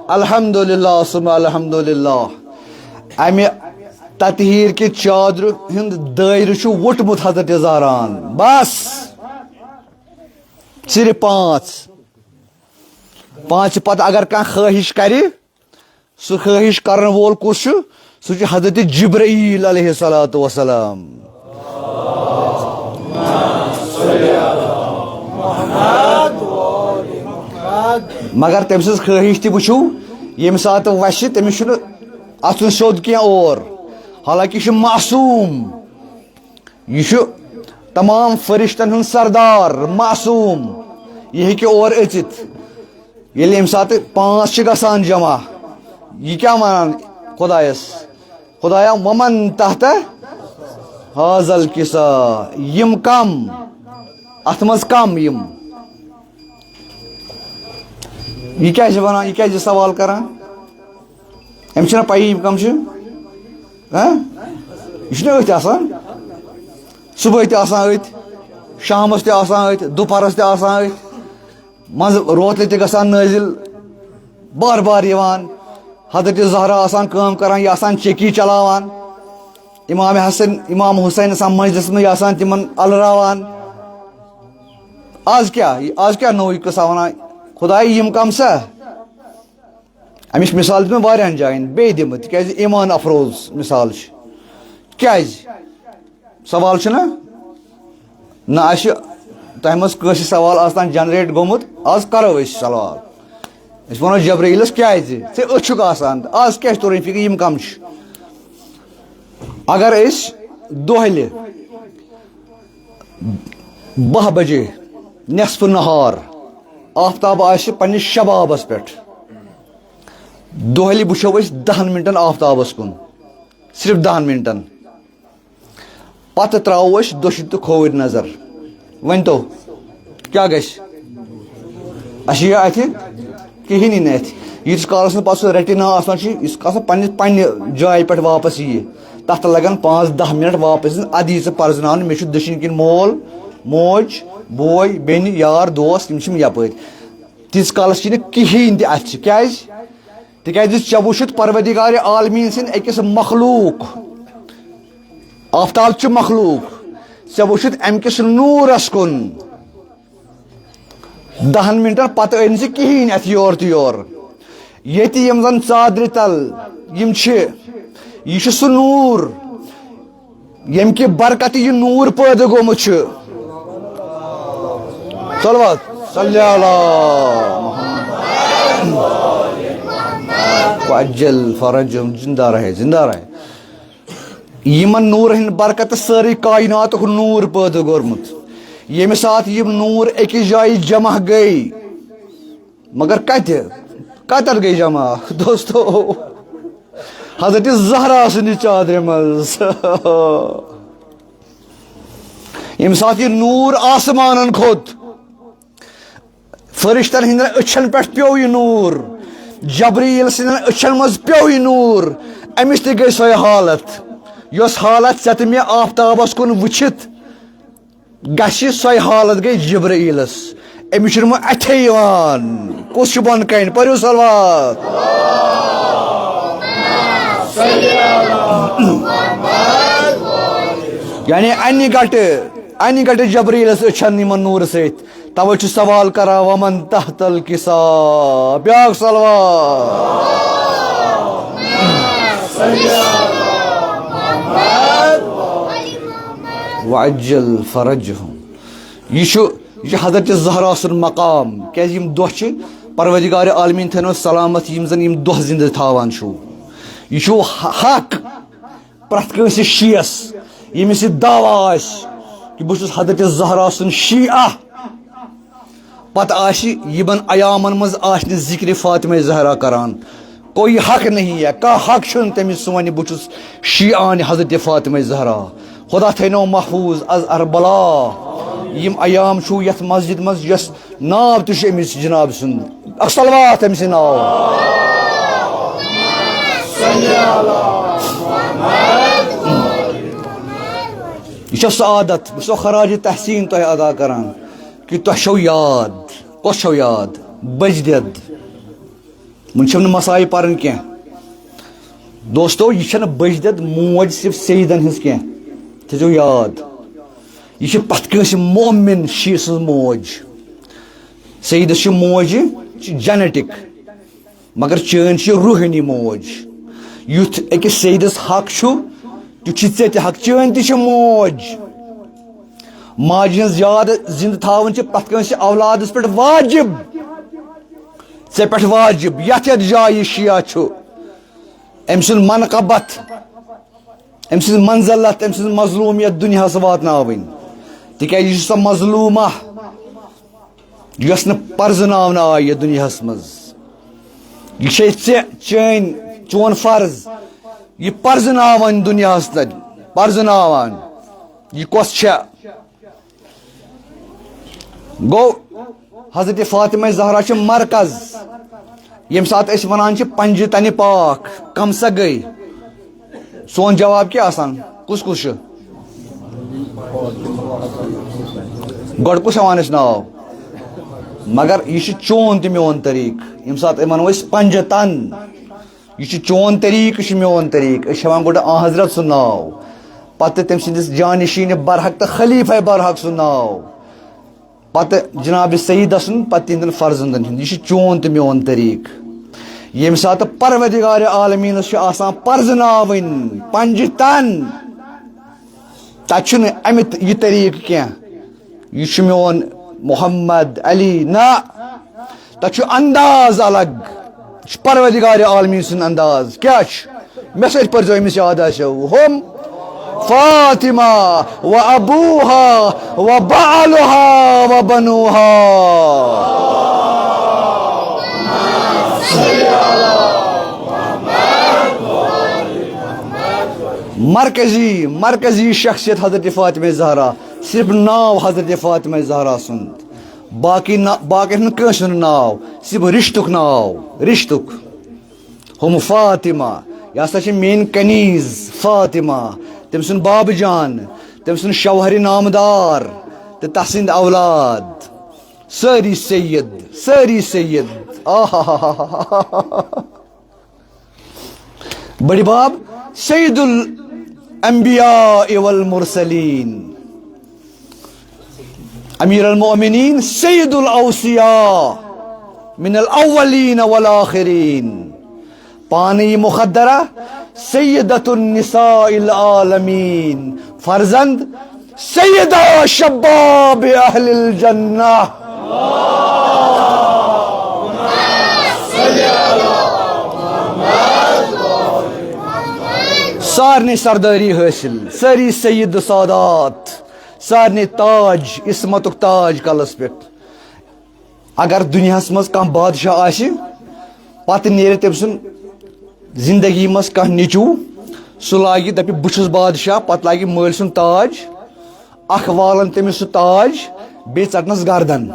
الحمدللہ ثم الحمدللہ امہ تطہیر کی چادر ہند دائر وٹمت حضرت زہران بس صرف پانچ پتہ اگر کان خواہش کرے سہ خواہش کرن وول کس سہ حضرت جبرائیل علیہ الصلوۃ والسلام مگر تم سز خواہش تہ وچھو یم سات وش تمس اتن سیود کی اور حالانکہ یہ معصوم یہ تمام فرشتن ہند سردار معصوم یہ ہیکہ اور اچت یل یم سات 5 گژھان جمع یہ کیا ونان خدایا ومن تحت هذا الكساء یم کم ات مز کم یم یہ کیا ونان یہ کیا سوال کران ام چھنا پائی یم کم یہ ات آسان صبح تہ آسان ات شامس تہ آسان ات دوپہرس تہ آسان ات مز روتلہ تہ گژھان نازل بار بار یوان حضرت زہرا آسان کام کران یہ آسان چکی چلاوان امام حسین آسان مجلس میں آسان تمن الراوان آز کیا نو قصہ ونان خدایا یم کم سا امچ مثال دم واریاہن جائن بی دم تکیاز ایمان افروز مثال کیاز سوال چھ نا اس تہ مز کٲنٛسہِ سوال آسان جنریٹ گومت آز کرو اس سوال اس ونو جبرائیلس کیاز ژے اچھُک آسان آز کیا تورن فکر یم کم اگر اس دۄہلہِ 12 بجے نصف نہار آفتاب آسہِ پننس شبابس پہ دۄہلہِ وٕچھو أسۍ 10 منٹن آفتابس کُن صرف 10 منٹن پتہٕ تراوو أسۍ دٔچھِنۍ تہٕ کھووٕرۍ نظر ؤنتو کیا گژھِ اَسہِ یِیا اَتھِ کِہیٖنۍ نہٕ اَتھِ ییٖتِس کالس نہٕ پتہٕ سُہ رٹِنا آسان چھُ یُس کال سُہ پننہِ جایہِ پٮ۪ٹھ واپس یِیہِ تتھ لگن 5-10 منٹ واپس ادٕ یی ژٕ پرزناونہٕ مےٚ چھُ دٔچھِنۍ کِنۍ مول موج بوے بیٚنہِ یار دوس یِم چھِم یپٲرۍ تیٖتِس کالس چھِ نہٕ کِہیٖنۍ تہِ اَتھِ کیازِ تِکیازِ ژےٚ وٕچھُتھ پروردگارِ عالمیٖن سٕنٛدۍ أکِس مخلوٗق آفتاب چھُ مخلوٗق ژےٚ وٕچھُتھ امہِ کِس نوٗرس کُن 10 منٹن پتہ أنۍ زِ کِہیٖنۍ اَتھ یور تہٕ یور ییٚتہِ یِم زن ژادرِ تل یِم چھِ یہِ چھُ سُہ نوٗر ییٚمہِ کہِ برکتہٕ یہِ نوٗر پٲدٕ گوٚمُت چھُ صلوات صلی اللہ وعجل فرجهم زندہ رہے زندہ رہے یمن نور ہند برکت ساری کائناتک نور پٲدٕ کوٚرمُت ییٚمہِ ساتہٕ یِم نور أکِس جایہِ جمع گٔے مگر کتٮ۪ن گٔے جمع دوستو حضرت زہرا سٕنٛدِ چادرِ منٛز ییٚمہِ ساتہٕ یہِ نوٗر آسمانن کھوٚت فرشتن ہندین أچھن پٮ۪ٹھ پیوٚو یہِ نوٗر جبریٖل سٕنٛدین أچھن منٛز پیوٚو یہِ نوٗر أمِس تہِ گٔے سۄے حالت یۄس حالت ژےٚ تہٕ مےٚ آفتابس کُن وٕچھِتھ گژھِ سۄے حالت گٔے جبرائیلس أمِس چھُنہٕ وۄنۍ اَتھے یِوان کُس چھُ بۄنہٕ کَنہِ پٔرِو صلوات یعنی اَنہِ گٹہِ جبریٖلس أچھن یِمن نوٗرٕ سۭتۍ توے چھُ سوال کران ومن تحت الکساء بیاکھ صلوات وعجل فرجهم یہ چھُ حضرت زہرا سُنٛد مقام کیازِ یِم دۄہ چھِ پروردگار عالمیٖن تھٲینو سلامت یِم زن یِم دۄہ زندٕ تھاوان چھُو یہِ چھُ حق پرٛٮ۪تھ کٲنٛسہِ شیٖعس ییٚمِس یہِ دعوا آسہِ کہِ بہٕ چھُس حضرت زہرا سُنٛد شیٖعہ پتہٕ آسہِ یِمن ایامن منٛز آسہِ نہٕ ذِکرِ فاطمہ زہرا کران کوئی حق نہیں ہے کانٛہہ حق چھُنہٕ تٔمِس سُہ وَنہِ بہٕ چھُس شیعان حضرت فاطمہ زہرا خدا تھٲینو محفوظ از اربلا یِم ایام چھُو یتھ مسجد منٛز یۄس ناو تہِ چھُ أمِس جناب سُنٛد صلوات أمۍ سٕنٛدِ ناو یہ چھو سۄ عادت بہٕ چھُسو خراج تحسیٖن تۄہہِ ادا کران کہ تۄہہِ چھو یاد کۄس چھو یاد بجدید وۄنۍ چھم نہٕ مسایہِ پرٕنۍ کینٛہہ دوستو یہِ چھنہٕ بجدید موج صرف سیدن ہٕنٛز کینٛہہ تھٲیزیو یاد یہِ چھِ پرٛٮ۪تھ کٲنٛسہِ مومِن شیٖعہٕ سٕنٛز موج سیدس چھِ موج یہِ چھِ جینیٹِک مگر چٲنۍ چھِ روحٲنی موج یُتھ أکِس سیدس حق چھُ تیُتھ چھِ ژےٚ تہِ حق چٲنۍ تہِ چھِ موج ماجہِ ہٕنٛز یاد زندٕ تھاوٕنۍ چھِ پرٛٮ۪تھ کٲنٛسہِ اولادس پٮ۪ٹھ واجب ژےٚ پٮ۪ٹھ واجب یتھ جایہِ شیعہ چھُ أمۍ سُنٛد منقبت أمۍ سٕنٛز منزلت أمۍ سٕنٛز مظلوٗمیت دُنیاہس واتناوٕنۍ تِکیازِ یہِ چھِ سۄ مظلوٗمہ یۄس نہٕ پرزناونہٕ آیہِ دُنیاہس منٛز یہِ چھے ژےٚ چون فرض یہِ پرزناوٕنۍ دُنیاہس تل پرزناوان یہِ کۄس چھےٚ گوٚو حضرت فاطمہ زہرا چھِ مرکز ییٚمہِ ساتہٕ أسۍ وَنان چھِ پنجہِ تنہِ پاک کم سا گٔے سون جواب کیٛاہ آسان کُس چھُ گۄڈٕ کُس ہٮ۪وان أسۍ ناو مگر یہِ چھُ چون تہِ میون طریٖقہٕ ییٚمہِ ساتہٕ وَنو أسۍ پنجہِ تن یہِ چھُ چون طریٖقہٕ یہِ چھُ میون طریٖقہٕ أسۍ چھِ ہٮ۪وان گۄڈٕ آ حضرت سُنٛد ناو پتہٕ تٔمۍ سٕنٛدِس جانشیٖنہِ برحق تہٕ خلیفہ برحق سُنٛد ناو پتہٕ جناب سیدہ سُنٛد پتہٕ تِہنٛدٮ۪ن فرزندن ہُنٛد یہِ چھُ چون تہٕ میون طریٖقہٕ ییٚمہِ ساتہٕ پروردگارِ عالمیٖنس چھُ آسان پرزناوٕنۍ پنجہِ تن تتہِ چھُنہٕ امہِ یہِ طریٖقہٕ کینٛہہ یہِ چھُ میون محمد علی نہ تتہِ چھُ انداز الگ یہِ چھُ پروردگارِ عالمیٖن سُنٛد انداز کیٛاہ چھُ مےٚ سۭتۍ پٔرزیو أمِس یاد آسیو ہُم فاطمہ و ابوہا و بعلہا و بنوہا مرکزی شخصیت حضرت فاطمہ زہرا صرف ناو حضرت فاطمہ زہرا سُنٛد باقٕے ہُنٛد کٲنٛسہِ ہُنٛد ناو صرف رشتُک ناو رشتُک ہُم فاطمہ یہِ ہسا چھِ میٲنۍ کنیٖز فاطمہ تٔمۍ سُنٛد بابہٕ جان تٔمۍ سُنٛد شوہرِ نامدار تہٕ تسٕنٛدۍ اولاد سٲری سید آہا بڑِ باب سید الانبیاء والمرسلین امیر المؤمنین سید الاوصیاء من الاولین والآخرین، پانی مخدرہ سیدۃ النساء العالمین، فرزند سیدہ شباب اہل الجنہ. سارنے سرداری حاصل، ساری سید سادات، سارنے تاج، عصمتک تاج کلس پہ. اگر دنیا مز کھانا بادشاہ آسہ پتہ نیرِ تم سن زندگی مز کھانا نیچو سہ لاگہ دپہ بہ چھس بادشاہ، پتہ لاگہ مٲلۍ سُنٛد تاج، اکھ والن تٔمِس سُہ تاج بیٚیہِ ژٹنس گردن.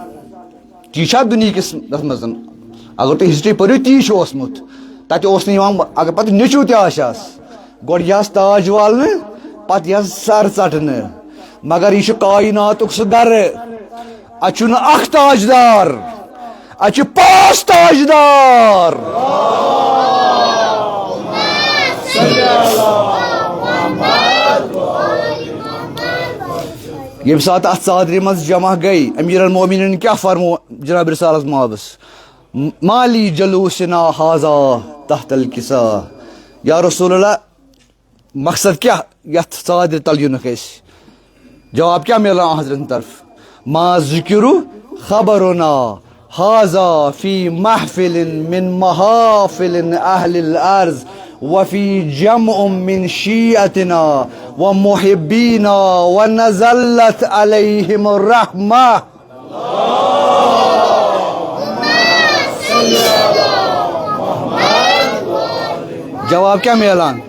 تی چھا دُنیا کس مز اگر تُہۍ ہسٹری پٔرِو تی چھُ اوسمُت. تتہِ اوس نہٕ یِوان اگر پتہٕ نیچو تہِ آسٮ۪س گۄڈٕ یِہس تاج والنہٕ پتہٕ یِہس سر ژٹنہٕ. مگر یہ کائناتک سہ گرٕ، اتہِ چھُ نہٕ اکھ تاجدار، اتہِ چھِ 5 تاجدار. یم سات ات ژادرِ منٛز جمع گئی امیر المومنین کیا فرمو جناب رسالت محبس، مالی جلوسنا حاضا تحت الکسا. یا رسول اللہ مقصد کیا یتھ ژادرِ تل یُنک أسۍ؟ جواب کیا ملا حضرت طرف، ما ذکر خبرنا حاضا فی محفل من محافل اہل الارض وفی جمع من شیعتنا ومحبینا ونزلت علیہم الرحمہ. جواب کیا میلان؟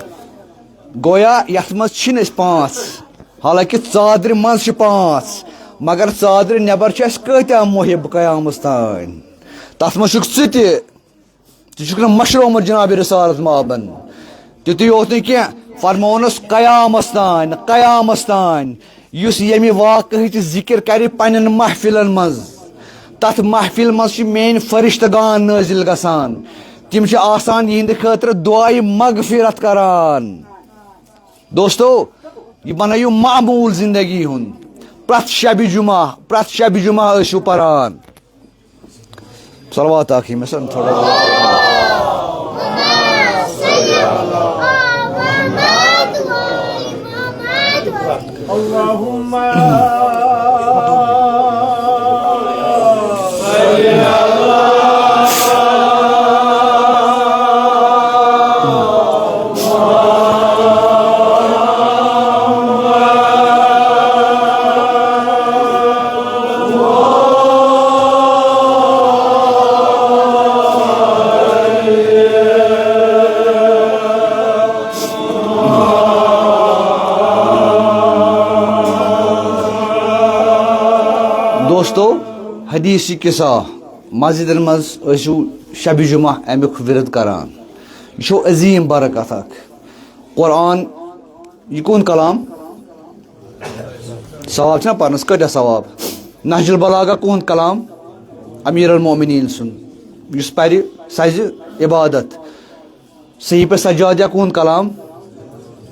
گویا یتھ مز چھِنہٕ أسۍ 5، حالانکہ ژادرِ منٛز چھِ 5، مگر ژادرِ نٮ۪بر چھِ اَسہِ کۭتیاہ محب قیامس تانۍ. تتھ منٛز چھُکھ ژٕ تہِ، ژٕ چھُکھ نہٕ مشرومُت جناب رسالت محبن. تیُتُے یوت نہٕ کینٛہہ، فرمونس قیامس تانۍ، قیامس تانۍ یُس ییٚمہِ واقعٕچ ذکر کرِ پننٮ۪ن محفلن منٛز، تتھ محفل منٛز چھِ میٲنۍ فرشتگان نٲزل گژھان، تِم چھِ آسان یِہنٛدِ خٲطرٕ دعایہِ مغفرت کران. دوستو یہ بنٲیِو معموٗل زندگی ہُنٛد. پرٛٮ۪تھ شبِ جمعہ ٲسِو پران. صلوات آکھی میں سن تھوڑا اللہم دوستو حدیثی قصہ مسجدن مز ٲسِو شب جمعہ امیُک ورد کران. یہ چھو عظیم برکت اکھ. قرآن یہ کون کلام؟ ثواب چھنا پرنس کۭتیاہ ثواب. نہج البلاغہ کون کلام؟ امیر المومنین سُنٛد. یُس پرِ سزِ عبادت. صحیفہ سجادہ کون کلام؟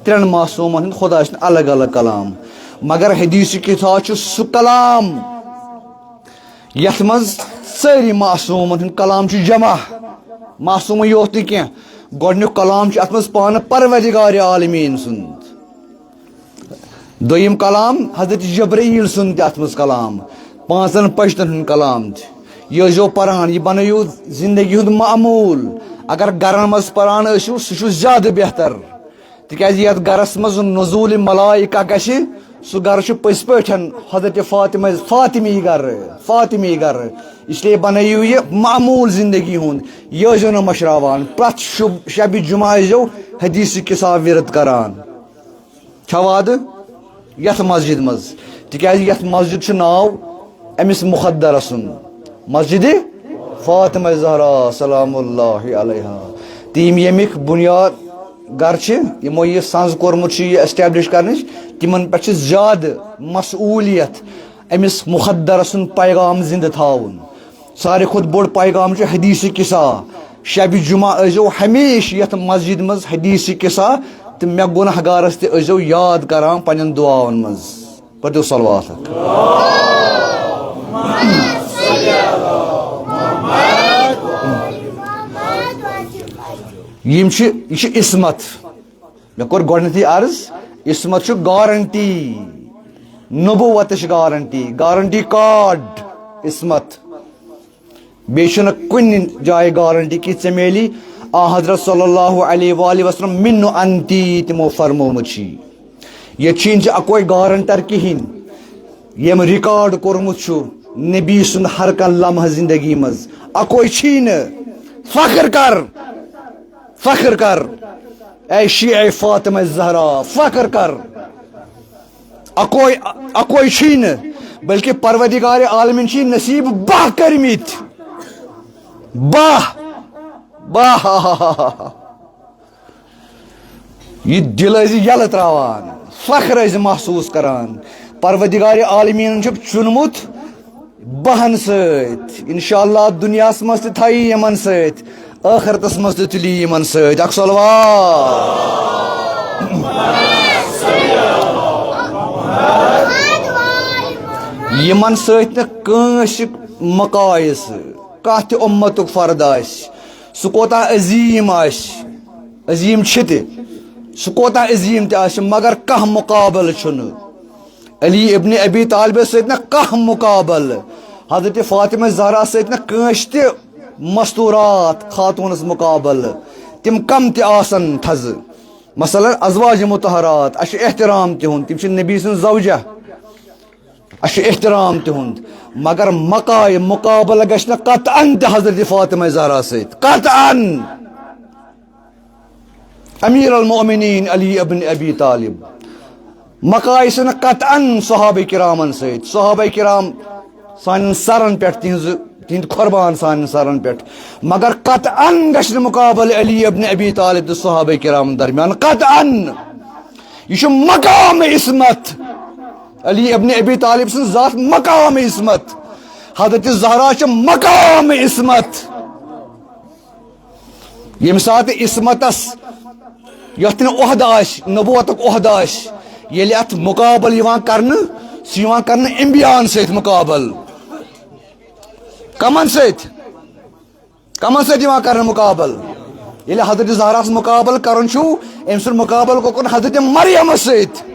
3 معصومن ہُنٛد خدا چھُنہٕ الگ الگ کلام. مگر حدیث قصہ چھُ سُہ کلام یتھ مز سٲری معصومن ہُنٛد کلام چھُ جمع. معصومٕے یوت نہٕ کینٛہہ، گۄڈنیُک کلام چھُ اتھ منٛز پانہٕ پروردگار عالمیٖن سُنٛد. دوٚیِم کلام حضرت جبرائیل سُنٛد تہِ اتھ منٛز کلام، 5 پٔشتن ہُنٛد کلام تہِ. یہ ٲسۍزیو پران، یہ بنٲیِو زندگی ہُنٛد معموٗل. اگر گرن منٛز پران ٲسِو سُہ چھُ زیادٕ بہتر، تِکیازِ یتھ گرس منٛز نزوٗلِ ملائکہ گژھِ سُہ گرٕ چھُ پٔزۍ پٲٹھۍ حضرت فاطمی گرٕ. اس لیے بنٲیِو یہِ معموٗل زندگی ہُنٛد. یہِ ٲسۍزیو نہٕ مشراوان. پرٛٮ۪تھ شبِ جمعہ ٲسۍزیو حدیث قصہ ورد کران. چھا وعدٕ یتھ مسجد منٛز؟ تِکیازِ یتھ مسجد چھُ ناو أمِس مُخدر سُنٛد، مسجد فاطمہ زہرا سلام اللہ علیہا. تہٕ یِم ییٚمِکۍ بُنیاد گر چھِ یِمو یہِ سنٛز کوٚرمُت چھُ یہِ ایسٹیبلش کرنٕچ، تِمن پٮ۪ٹھ چھِ زیادٕ مسئوٗلیت أمِس مُخدر سُنٛد پیغام زندٕ تھاوُن. ساروی کھۄتہٕ بوٚڑ پیغام چھُ حدیث قصہ. شبِ جمعہ ٲسۍزیو ہمیشہِ یتھ مسجد منٛز حدیث قصہ، تہٕ مےٚ گُناہ گارس تہِ ٲسۍزیو یاد کران پننٮ۪ن دعاون منٛز. پٔرِو صلوات. یہ عصمت مے کور گۄڈنیتھٕے عرض عصمت چھُ گارنٹی نبوت گارنٹی کارڈ عصمت بیٚیہِ چھُنہٕ کُنہِ جایہِ گارنٹی کہ ژےٚ میلی آ حضرت صلی اللہ علیہ وآلہ وسلم منو انتی تمو فرمومُت چھُ ییٚتہِ چھُنہٕ اکوے گارنٹر کہیٖنۍ ییٚمۍ رِکارڈ کوٚرمُت چھُ نبی سُنٛد ہر کانٛہہ لمحہ زندگی منٛز اکوے چھُے نہٕ فخر کر اے شیعہ فاطمہ زہرا فخر کر اکوے چھُے نہٕ بلکہ پروردگار عالمین چھی نصیب باہ کٔرمٕتۍ باہ یہ دل ٲسۍ یلہٕ تراوان فخر ٲسۍ محسوس کران پروردگار عالمین چھُ چُنمُت بہن سۭتۍ انشاءاللہ دنیاہس منٛز تہِ تھایی یِمن سۭتۍ ٲخرتس منٛز تہِ تُلی یِمن سۭتۍ اکھ صلوات یمن سۭتۍ نہٕ کٲنٛسہِ مقایس کانٛہہ تہِ اُمتُک فرد آسہِ سُہ کوتاہ عظیٖم آسہِ عظیٖم چھِ تہِ سُہ کوتاہ عظیٖم تہِ آسہِ مگر کانٛہہ مُقابلہٕ چھُنہٕ علی ابن ابی طالبس سۭتۍ نہٕ کانٛہہ مُقابلہٕ حضرت فاطمہ زہرا سۭتۍ نہٕ کٲنٛسہِ تہِ مستوٗرات خاتوٗنس مُقابلہٕ تِم کم تہِ آسن تھزٕ مثلاً ازواج مطہرات اسہِ چھُ احترام تِہُنٛد تِم چھِ نبی سٕنٛز زوجہ اسہِ چھُ احترام تِہُنٛد مگر مقابلہٕ گژھِ نہٕ قطعاً تہِ حضرت فاطمہ زہرا سۭتۍ قطعاً امیر المؤمنین علی ابن ابی طالب مقایسہ نہٕ قطعاً صحابہ کرامن سۭتۍ صحابہ کرام سانٮ۪ن سرن پٮ۪ٹھ تِہنٛدۍ قۄربان سانٮ۪ن سرن پٮ۪ٹھ مگر قطعاً گژھِ نہٕ مُقابلہٕ علی ابن ابی طالب تہٕ صحابہ کرامن درمیان قطعاً یہ چھُ مقام عصمت علی ابن ابی طالب سٕنٛز ذات مقام عصمت حضرت زہرا چھِ مقام عصمت ییٚمہِ ساتہٕ عصمتس یتھ نہٕ عہدٕ آسہِ نبوتُک عہدٕ آسہِ ییٚلہِ اتھ مُقابلہٕ یِوان کرنہٕ سُہ یِوان کرنہٕ انبیاہن سۭتۍ مُقابلہٕ کمن سۭتۍ یِوان کرنہٕ مُقابلہٕ ییٚلہِ حضرت زہراہس مُقابلہٕ کرُن چھُ أمۍ سُنٛد مُقابلہٕ گوٚو کرُن حضرت مریمس سۭتۍ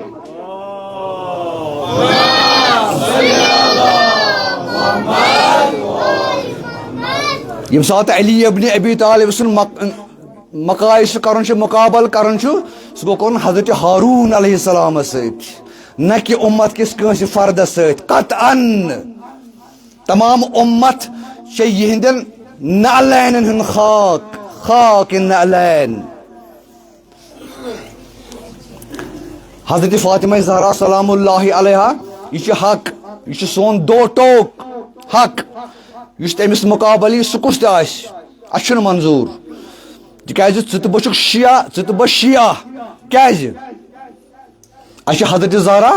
ییٚمہِ ساتہٕ علی ابن ابی طالب سُنٛد مقایسہٕ کرُن چھُ مُقابلہٕ کرُن چھُ سُہ گوٚو کرُن حضرت ہاروٗن علیہ السلامس سۭتۍ نہ کہ اُمت کِس کٲنٛسہِ فردس سۭتۍ قطعاً تمام اُمت چھِ یِہنٛدٮ۪ن نعلینن ہُنٛد خاک نعلین حضرت فاطمہ زہرا سلام اللہ علیہا یہ چھُ حق یہ چھُ سون دو ٹوک حق یُس تٔمِس مُقابلہٕ یی سُہ کُس تہِ آسہِ اَسہِ چھُنہٕ منظوٗر تِکیٛازِ ژٕ تہٕ بہٕ چھُکھ شِیا ژٕ تہٕ بہٕ شِیا کیٛازِ اَسہِ چھِ حضرت زہرا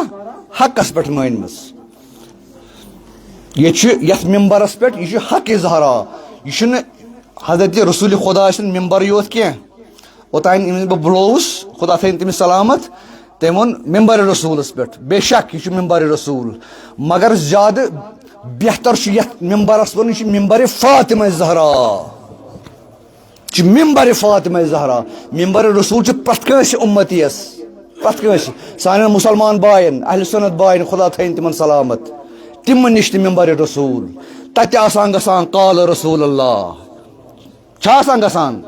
حقس پٮ۪ٹھ مٲنۍمٕژ ییٚتہِ چھُ یتھ ممبرس پٮ۪ٹھ یہِ چھُ حق زہرا یہِ چھُنہٕ حضرت رسول خدا سُنٛد ممبرٕے یوت کینٛہہ اوٚتانۍ ییٚمِس بہٕ بُلووُس خدا تھٲیِن تٔمِس سلامت تٔمۍ ووٚن ممبر رسوٗلس پٮ۪ٹھ بے شک یہِ چھُ ممبر رسوٗل مگر زیادٕ بہتر چھُ یتھ ممبرس وَنُن یہِ چھُ ممبر فاطمہ زہرا یہِ چھُ ممبر فاطمہ زہرا ممبر رسوٗل چھُ پرٛٮ۪تھ کٲنٛسہِ اُمتیس پرٛٮ۪تھ کٲنٛسہِ سانٮ۪ن مُسلمان بایَن اہلِ سُنت بایَن خدا تھٲیِن تِمن سلامت تِمن نِش تہِ ممبر رسوٗل تتہِ آسان گژھان قال رسول اللہ چھا آسان گژھان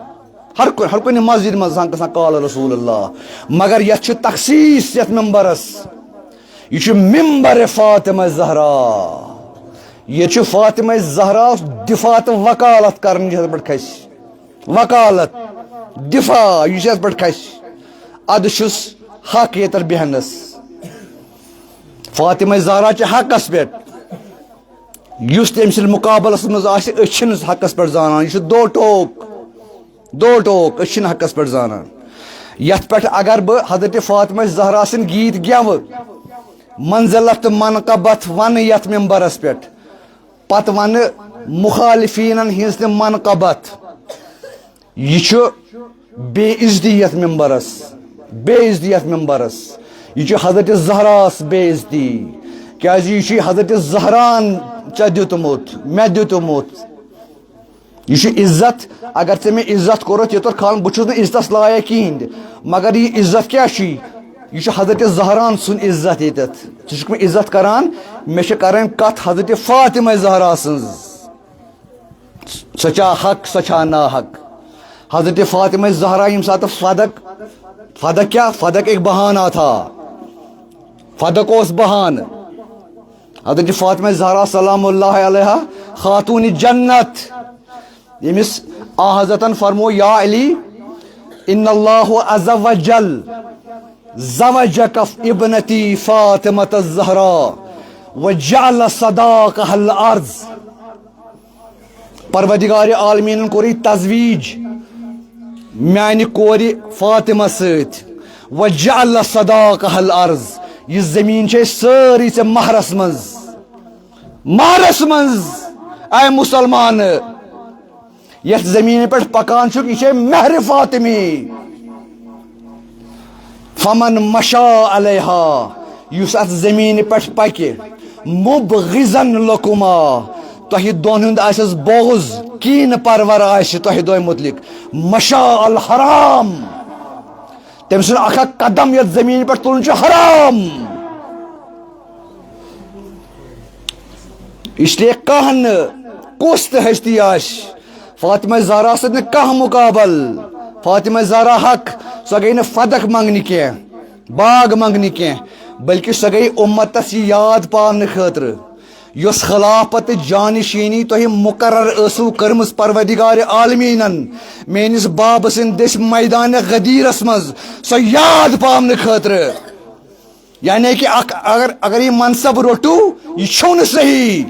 ہر کُنہِ مسجد منٛز آسان گژھان قال رسول اللہ مگر یتھ چھُ تخصیٖص یتھ ممبرس یہ چھُ ممبر فاطمہ زہرا ییٚتہِ چھُ فاطمہ زہرا دفاع تہٕ وکالت کرنٕچ یتھ پٮ۪ٹھ کھسہِ وکالت دفاع یُس یتھ پٮ۪ٹھ کھسہِ ادٕ چھُس حق ییٚتٮ۪ن بیہنس فاطمہ زہرا چھِ حقس پٮ۪ٹھ یُس تٔمۍ سٕنٛدِ مُقابلس منٛز آسہِ أسۍ چھِنہٕ حقس پٮ۪ٹھ زانان یہِ چھُ دو ٹوک أسۍ چھِنہٕ حقس پٮ۪ٹھ زانان یتھ پٮ۪ٹھ اگر بہٕ حضرت فاطمہ زہرا سٕنٛدۍ گیٖت گٮ۪وٕ منزلت تہٕ منقبت ونہٕ یتھ ممبرس پٮ۪ٹھ پتہٕ ونہٕ مخالفیٖنن ہِنٛز تہِ منقبت یہِ چھُ بے عزتی یتھ ممبرس بے عزتی یتھ ممبرس یہ چھُ حضرت زہراہس بے عزتی کیٛازِ یہِ چھُ حضرت زہران ژےٚ دیُتمُت مےٚ دیُتمُت یہ چھُ عزت اگر ژےٚ مےٚ عزت کوٚرُتھ یوٚتَتھ کھالُن بہٕ چھُس نہٕ عزتس لایق کِہیٖنۍ تہِ مگر یہ عزت کیٛاہ چھُے یہ چھُ حضرت زہران سُنٛد عزت ییٚتٮ۪تھ ژٕ چھُکھ مےٚ عزت کران مےٚ چھِ کرٕنۍ کتھ حضرت فاطمہ زہرا سٕنٛز سۄ چھا حق سۄ چھا نا حق حضرت فاطمہ زہرا ییٚمہِ ساتہٕ فدق کیا فدق ایک بہانہ تھا فدق اوس بہانہٕ حضرت فاطمہ زہرا سلام اللہ علیہ خاتون جنت ییٚمِس حضرتن فرمو یا علی ان اللہ عز وجل زوجک ابنتی فاطمۃ الزہرا وجعل صداقها الارض پروردگار عالمین کوٚرُے تزویج میانہِ کورِ فاطمہ سۭتۍ وجعل صداقها الارض یہ زمین چھے سٲرٕے ژےٚ مہرس منٛز اے مسلمان یتھ زمین پہ پکان چھُکھ یہ چھے مہر فاطمی فمن مشا علیہا یُس اتھ زمین پہ پکہِ مبغضن لکما تۄہہِ دۄن ہُنٛد آسٮ۪س بغض کیٖنہٕ پرور آسہِ تۄہہِ دۄیہِ متعلق مشا الحرام تٔمۍ سُنٛد اکھ اکھ قدم یتھ زمین پہ تُلُن چھُ حرام اس لیے کانٛہہ نہٕ کُس تہِ ہستی آسہِ فاطمہ زہرا سۭتۍ نہٕ کانٛہہ مُقابل فاطمہ زہرا حق سۄ گٔے نہٕ فدق منٛگنہِ کینٛہہ باغ منٛگنہِ کینٛہہ بلکہِ سۄ گٔے اُمتس یہِ یاد پاونہٕ خٲطرٕ یۄس خلافت تہٕ جانشینی تۄہہِ مُقرر ٲسٕو کٔرمٕژ پروردگار عالمیٖنن میٲنِس بابہٕ سٕنٛدِ دٔسۍ میدانِ غدیرس منٛز سۄ یاد پاونہٕ خٲطرٕ یعنی کہ اگر یہ منصب روٚٹوٗ یہِ چھُو نہٕ صحیح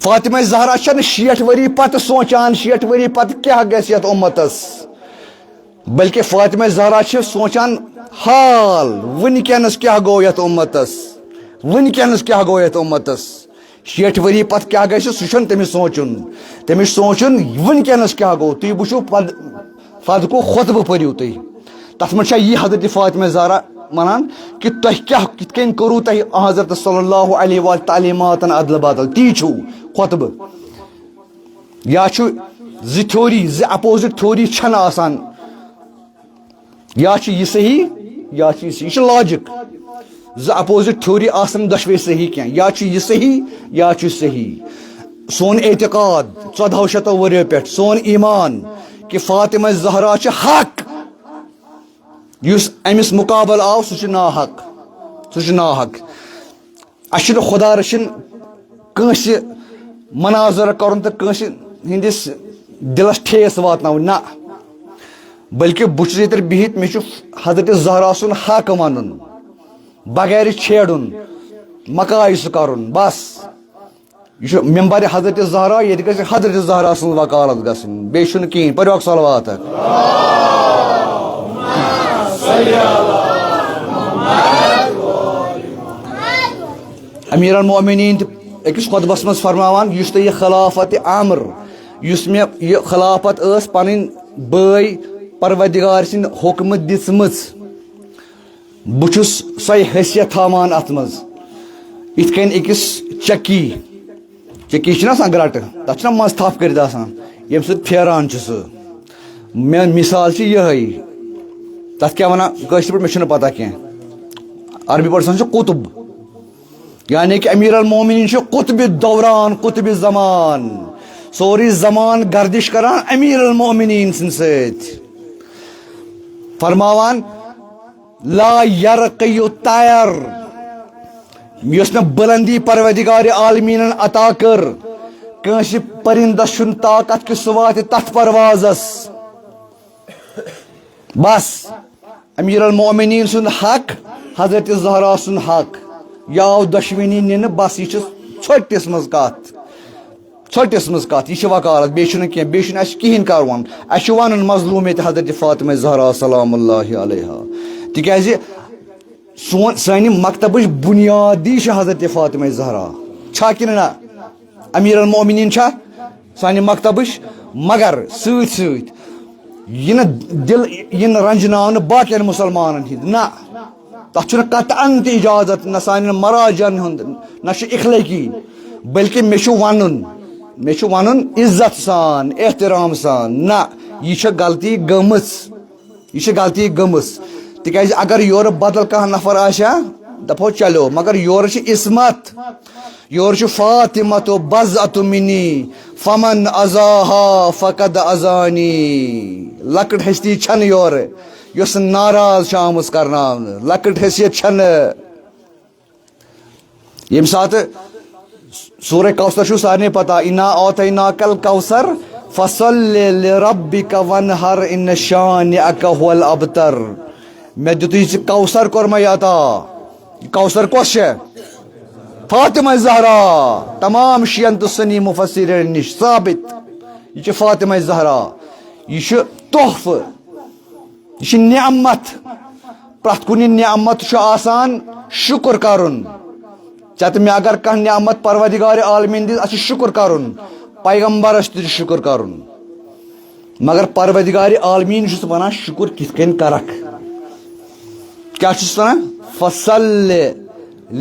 فاطمہ زہرا چھنہٕ 60 ؤری پتہٕ سونچان 60 ؤری پتہٕ کیٛاہ گژھِ یتھ اُمتس بلکہ فاطمہ زہرا چھِ سونچان حال وٕنکٮ۪نس کیٛاہ گوٚو یتھ اُمتس وٕنکٮ۪نس کیٛاہ گوٚو یتھ اُمتس 60 ؤری پتہٕ کیٛاہ گژھِ سُہ چھُنہٕ تٔمِس سونچُن تٔمِس سونچُن وٕنکٮ۪نس کیٛاہ گوٚو تُہۍ وٕچھِو فدقُک خۄطبہٕ پٔرِو تُہۍ تتھ منٛز چھا یہِ حضرت فاطمہ زہرا ونان کہ تۄہہِ کیٛاہ کِتھ کٔنۍ کوٚروٕ تۄہہِ حضرت صلی اللہ علیہ وآلہ تعلیماتن عدل بدل تی چھُو خۄطبہٕ یا چھُ زٕ تھیوری زٕ اپوزٹ تھیوری چھنہٕ آسان یا چھُ یہِ صحیح یا چھُ یہِ صحیح یہِ چھُ لاجِک زٕ اپوزٹ تھیوری آسن دۄشوے صحیح کینٛہہ یا چھُ یہِ صحیح یا چھُ صحیح سون اعتقاد 1400 ؤریو پٮ۪ٹھ سون ایمان کہ فاطمہ زہرا چھِ حق یُس أمِس مُقابل آو سُہ چھُ ناحق اَسہِ چھُنہٕ خۄدا رٔچھِنۍ کٲنٛسہِ مناظرٕ کرُن تہٕ کٲنٛسہِ ہٕنٛدِس دِلس ٹھیس واتناوُن نہ بلکہ بہٕ چھُس ییٚتٮ۪ن بِہِتھ مےٚ چھُ حضرت زہرا سُنٛد حق ونُن بغیر چھیڑُن مکایسہٕ کرُن بس یہ چھُ ممبر حضرت زہرا ییٚتہِ گژھِ حضرت زہرا سٕنٛز وکالت گژھٕنۍ بیٚیہِ چھُنہٕ کِہیٖنۍ پٔرِو اکھ صلوات امیر المومنین تہِ أکِس خۄطبس منٛز فرماوان یُس تۄہہِ یہِ خلافت عامر یُس مےٚ یہِ خلافت ٲس پنٕنۍ بٲے پروردگار سٕنٛدِ حُکمہٕ دِژمٕژ بہٕ چھُس سۄے حیثیت تھاوان اتھ منٛز یِتھ کٔنۍ أکِس چکی چھِنہ آسان گرٹہٕ تتھ چھُنہ منٛزٕ تھپھ کٔرِتھ آسان ییٚمہِ سۭتۍ پھیران چھُ سُہ میٲنۍ مثال چھِ یِہے تتھ کیٛاہ ونان کٲشِر پٲٹھۍ مےٚ چھُنہٕ پتہ کینٛہہ عربی پٲٹھۍ سان چھُ قطب یعنی کہ امیر المومنین چھُ قطبِ دوران قطبِ زمان سورُے زمان گردش کران امیر المومنین سٕنٛدِ سۭتۍ فرماوان لا یرقی الطیر یۄس مےٚ بلندی پروردگار عالمیٖنن عطا کٔر کٲنٛسہِ پرندس چھُنہٕ طاقت کہِ سُہ واتہِ تتھ پروازس بس امیر المومنین سُنٛد حق حضرت زہرا سُنٛد حق یہِ آو دۄشوٕنی نِنہٕ بس یہِ چھِ ژھۄٹِس منٛز کتھ یہِ چھِ وکالت بیٚیہِ چھُنہٕ کینٛہہ بیٚیہِ چھُنہٕ اَسہِ کِہیٖنۍ کرُن اَسہِ چھُ ونُن مظلوٗم ییٚتہِ حضرت فاطمہ زہرا سلام اللہ علیہا تِکیٛازِ سانہِ مکتبٕچ بُنیادی چھِ حضرت فاطمہ زہرا چھا کِنہٕ نہ امیر المومنین چھا سانہِ مکتبٕچ مگر سۭتۍ سۭتۍ یہِ نہٕ دِل یہِ نہٕ رنجناونہٕ باقین مُسلمانن ہٕنٛدۍ نہ تتھ چھُنہٕ قطعاً تہِ اِجازت نہ سانٮ۪ن مراجن ہُنٛد نہ چھُ اخلٲقی بلکہ مے چھُ ونُن عزت سان احترام سان نہ یہ چھِ غلطی گٔمٕژ تِکیازِ اگر یورٕ بدل کانٛہہ نفر آسہِ ہا دپو چلو مگر یورٕ چھِ عصمت یورٕ چھُ فاطمۃ بضعۃ منی فمن اذاہا فقد اذانی لکٹ ہستی چھنہٕ یورٕ یۄس ناراض چھِ آمٕژ کرناونہٕ لکٹ حیثیت چھنہٕ ییٚمہِ ساتہٕ سورہ کوثر چھُ سارنٕے پتہ انا اعطیناک الکوثر فصل لربک ونحر ان شانئک هو الابتر مےٚ دِتُے ژےٚ کوثر کوٚرمَے عطا یہِ کوثر کۄس چھےٚ فاطمہ زہرا تمام شیعن تہٕ سنی مفسرین نش ثابت یہ چھِ فاطمہ زہرا یہ چھُ تحفہٕ یہ چھِ نعمت پرٛٮ۪تھ کُنہِ نعمت چھُ آسان شُکر کرُن ژےٚ تہٕ مےٚ اگر کانٛہہ نعمت پروردگار عالمیٖن دِژ اَسہِ چھُ شُکر کرُن پیغمبرس تہِ چھُ شُکر کرُن مگر پروردگار عالمیٖن چھُس ونان شُکر کِتھ کٔنۍ کرکھ کیٛاہ چھُس ونان فصل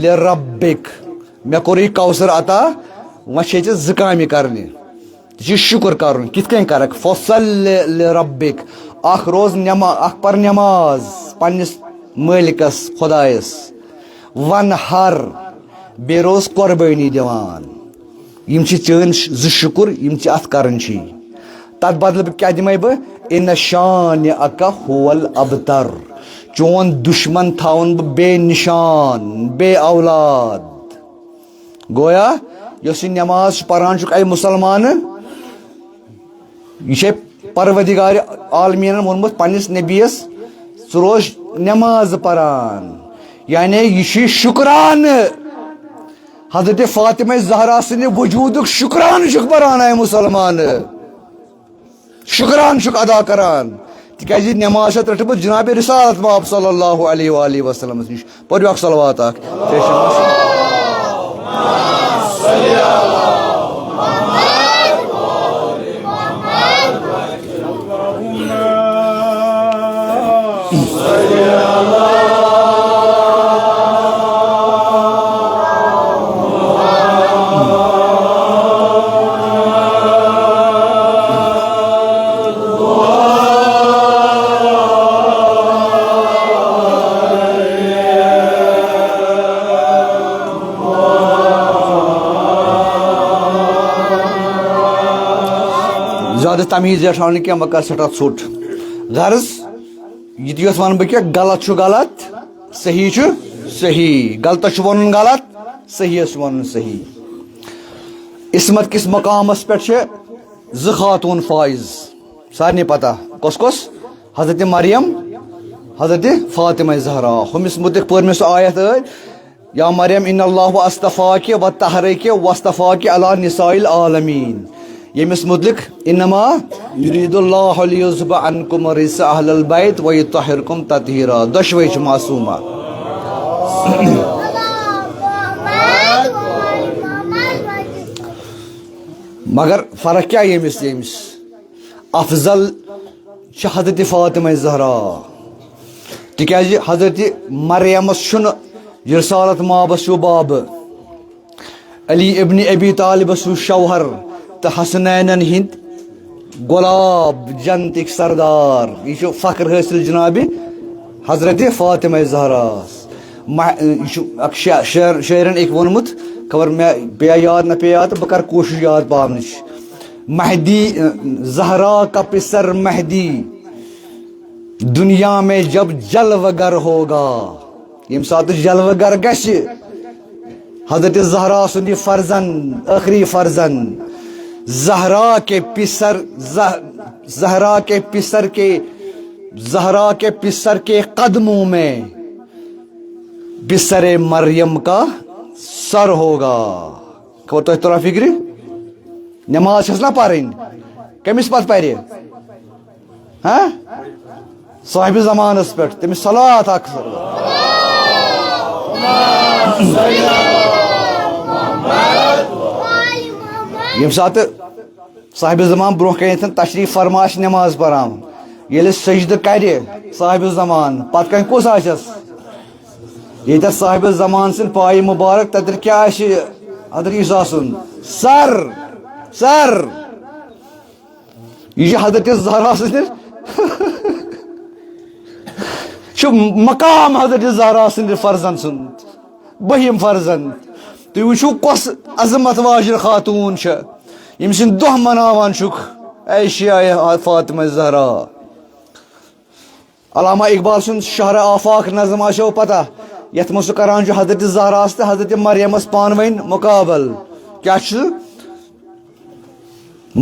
لربک مےٚ کوٚر یہِ کوثر عطا وۄنۍ چھے ژےٚ زٕ کامہِ کرنہِ ژےٚ چھُے شُکر کرُن کِتھ کٔنۍ کرکھ فصل لربک اکھ روز اکھ پر نٮ۪ماز پننِس مٲلکس خۄدایس ونحر بیٚیہِ روز قۄربٲنی دِوان یِم چھِ چٲنۍ زٕ شُکر یِم ژےٚ اتھ کرٕنۍ چھِی تتھ بدلہٕ کیٛاہ دِمے بہٕ ان شانئک هو الابتر چون دشمن تھاوُن بہٕ بے نشان بے اولاد گویا یۄس یہِ نٮ۪ماز چھُ پران چھُکھ اے مُسلمانہٕ یہِ چھے پروردگار عالمیٖنن ووٚنمُت پننِس نبیَس ژٕ روز نٮ۪ماز پران یعنی یہِ چھُے شُکرانہٕ حضرت فاطمہ زہرا سٕنٛدِ وجوٗدُک شُکرانہٕ چھُکھ پران اے مُسلمانہٕ شُکرانہٕ چھُکھ ادا کران تِکیازِ یہِ نٮ۪ماز چھےٚ رٔٹمٕژ جناب رسالت مآب صلی اللہ علیہ وآلہ وسلمس نِش پٔرِو اکھ صلوات اکھ زیادٕ تمیٖز رٹھاو نہٕ کینٛہہ بہٕ کرٕ سٮ۪ٹھاہ ژھوٚٹ غرض یہِ تہِ یۄس ونہٕ بہٕ کہِ غلط چھُ غلط صحیح چھُ صحیح غلطس چھُ ونُن غلط صحیحس چھُ ونُن صحیح عصمت کِس مقامس پٮ۪ٹھ چھِ زٕ خاتوٗن فٲیض سارنٕے پتہ کۄس کۄس حضرت مریم حضرت فاطمہ زہرا ہُمِس مُتعلق پٔر مےٚ سۄ آیت یا مریم ان اللہ اصطفاکِ وطہرکِ واصطفاکِ علی نساء العالمیٖن ییٚمِس مُتعلق انما یُریٖدُ اللہُ لیُذہِبَ عنکُم الرِجسَ اہل البیت ویطہرکُم تطہیرا دۄشوے چھِ معصوٗمہ مگر فرق کیٛاہ ییٚمِس افضل چھِ حضرت فاطمہ زہرا تِکیازِ حضرت مریمس چھُنہٕ رسالت مآبس چھُ بابہٕ علی ابن ابی طالبس چھُ شوہر تہٕ حسنینن ہِنٛدۍ گۄلاب جنتٕکۍ سردار یہِ چھُ فخر حٲصِل جنابِ حضرت فاطمہ زہراس یہِ چھُ اکھ شٲعرن أکۍ ووٚنمُت خبر مےٚ پیٚیا یاد نہ پیٚیا تہٕ بہٕ کرٕ کوٗشِش یاد پاونٕچ مہدی زہرا کا پسر مہدی دنیا میں جب جلوہ گر ہوگا ییٚمہِ ساتہٕ جلوہ گر گژھِ حضرت زہرا سُنٛد یہِ فرزند ٲخری فرزند زہرا کے پسر کے قدموں میں بسر مریم کا سر ہوگا خبر تۄہہِ ترا فکرِ نٮ۪ماز چھس نا پرٕنۍ کٔمِس پتہٕ پرِ صاحبِ زمانس پٮ۪ٹھ تٔمِس صلات اکھ ییٚمہِ ساتہٕ صاحبِ زمان برونٛہہ کنٮ۪تھ تشریٖف فرما آسہِ نٮ۪ماز پران ییٚلہِ سجدٕ کرِ صاحبِ زمان پتہٕ کنہِ کُس آسٮ۪س ییٚتٮ۪تھ صاحبِ زمان سٕنٛدۍ پایہِ مُبارک تتٮ۪تھ کیٛاہ آسہِ حضرت عیسیٰ سن سر یہ حضرت زہرا سن مقام حضرت زہرا سند فرزند سند بہم فرزند تھی وچھو کس عظمت واجر خاتون یم سن دہ مناوان عائشہ فاطمہ زہرا. علامہ اقبال سن شہر آفاق نظم آشو پتہ یت من سہ کران حضرت زہرا تو حضرت مریم پان ون مقابل کیا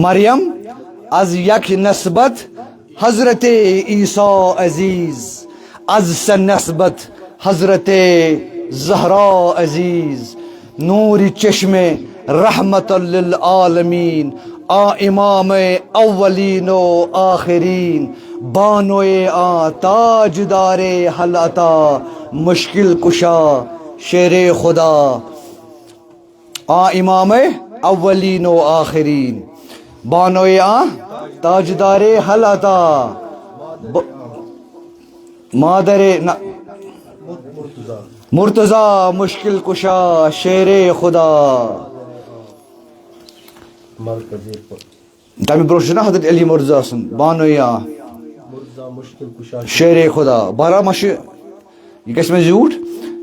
مریم از یک نسبت حضرت عیسیٰ عزیز از سے نسبت حضرت زہرا عزیز نور چشم رحمت للعالمین آ امام اولین و آخرین بانوئے آ تاجدار حل عطا مشکل کشا شیر خدا آ امام اولین و آخرین بانوئے آ تاجدار حل عطا مادر مرتضی مشکل کشا شیر خدا. تمہیں برو نا حضرت علی مرتضی سن بانویا شیر خدا بارہ مش یہ گھس میں زیوٹ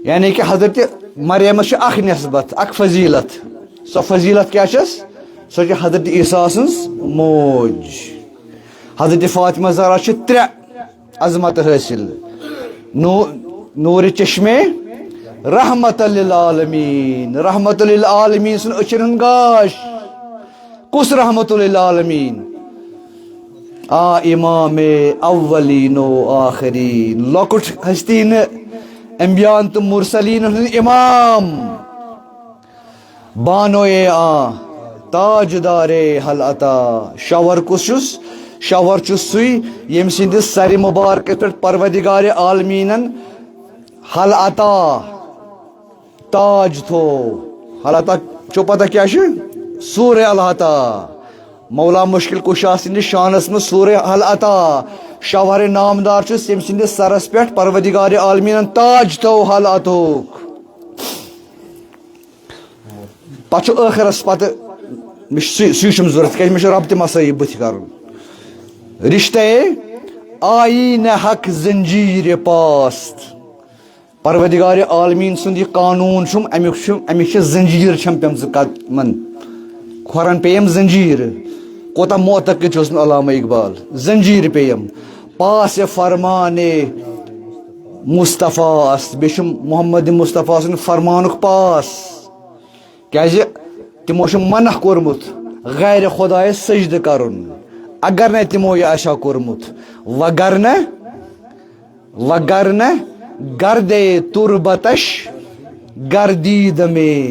یعنی کہ حضرت مریم اخ نسبت اخ فضیلت سو فضیلت کیا چس سو حضرت عیسیٰ سن موج. حضرت فاطمہ زہرا ترے عظمت حاصل نور چشمے رحمت للعالمین رحمت للعالمین سن اچن ہن گاش کس رحمت للعالمین آ امام اولین و آخرین لکٹ ہستین انبیاء تو مرسلین امام بانوئے آ تاجدار حل عطا. شاور کس شاور سوی یم سندس سر مبارک پہ پروردگار عالمین حل عطا تاج تھو. حل عطا چو پتہ کیا سورہ العطا مولا مشکل کشا سند شانس میں سورہ حل عطا شاور نامدار یم سندس سرس پہ پروردگار عالمین تاج تھو حل عطوک. پتہ ٲخرس پتہ سم ضرورت کی رب تہ مسائی بت کر رشتے آئین حق زنجیر پاست. پروردگار عالمین سند یہ قانون امیک زنجیر پمز من کھورن پیم زنجیر کوتا معتقد چھس علامہ اقبال زنجیر پیم پاس فرمان مصطفیٰ است بیش محمد مصطفیٰ سن فرمانک پاس کیازِ تمو منع کورمت غیر خدائے سجد کرن اگر نہ تمو یہ آشا کورمت وگرنہ گردے تربتش گردید میں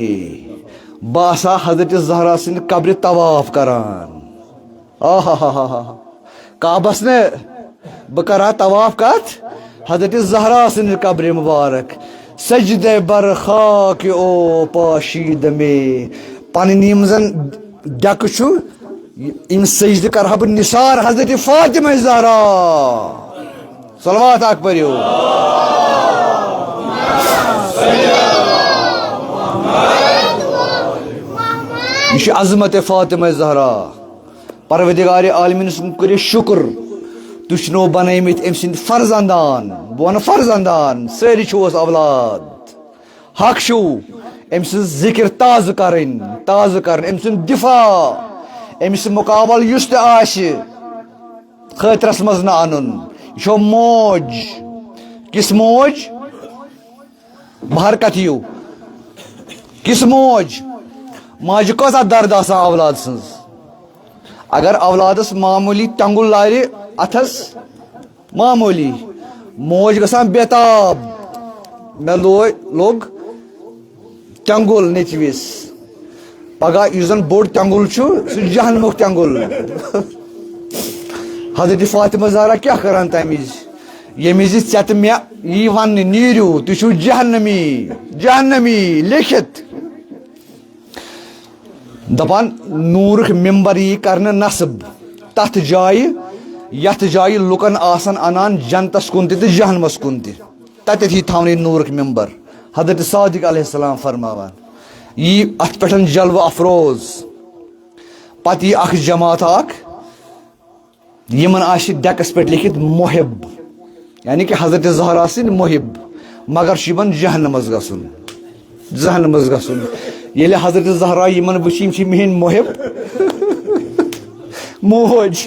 باسا حضرت زہرا سن قبر طواف کران. کعبس نے بکرا طواف کت حضرت زہرا سن قبر مبارک سجد بر خاک او پاشید میں پن یم زن ڈک ام سجد کرہا بہ نثار حضرت فاطمہ زہرا صلوات اک پریو. یہ عظمت فاطمہ زہرا. پروردگار عالمین سن کر شکر تشنو بنیمت ام سند فرزندان بہ فرزندان ساری چھوس اولاد حق شو ام سن ذکر تازہ کرن ام سن دفاع ام سن مقابل یس تہ آسہ خاطرس مز نہ انن یہ موج کس موج بہرکت یو کس موج ماجہ کۭژاہ درد آسان اولاد سنز. اگر اولادس معمولی ٹنگل لارِ اتھس معمولی موج گژھان بےتاب مے لوگ ٹنگل نیچوِس پگہ یُس زن بوٚڑ ٹنگل چھُ سُہ جہنمُک ٹنگل. حضرت فاطمہ زہرا کیا کران تمہِ وِزِ ییٚمہِ وِزِ ژےٚ تہٕ مےٚ یی وننہٕ نیٖرِو تُہۍ چھِو جہنمی لیکھِتھ دپان نورک ممبر یی کرنہٕ نصب تتھ جایہِ یتھ جایہِ لُکن آسن انان جنتس کُن تہِ تہٕ جہنمس کُن تہِ تتٮ۪تھ یی تھاونہٕ نورک ممبر. حضرت صادق علیہ السلام فرماوان یہ ات پہ جلوہ افروز پتہ یہ اخ جماعت اخ یمن آسہِ ڈیکس پہ لکھت محب یعنی کہ حضرت زہرا سن محب مگر یمن جہنمس گژھُن جہنمس گژھُن ییٚلہِ حضرت زہرا یمن وٕچھ یِم چھِ میٲنۍ محب موج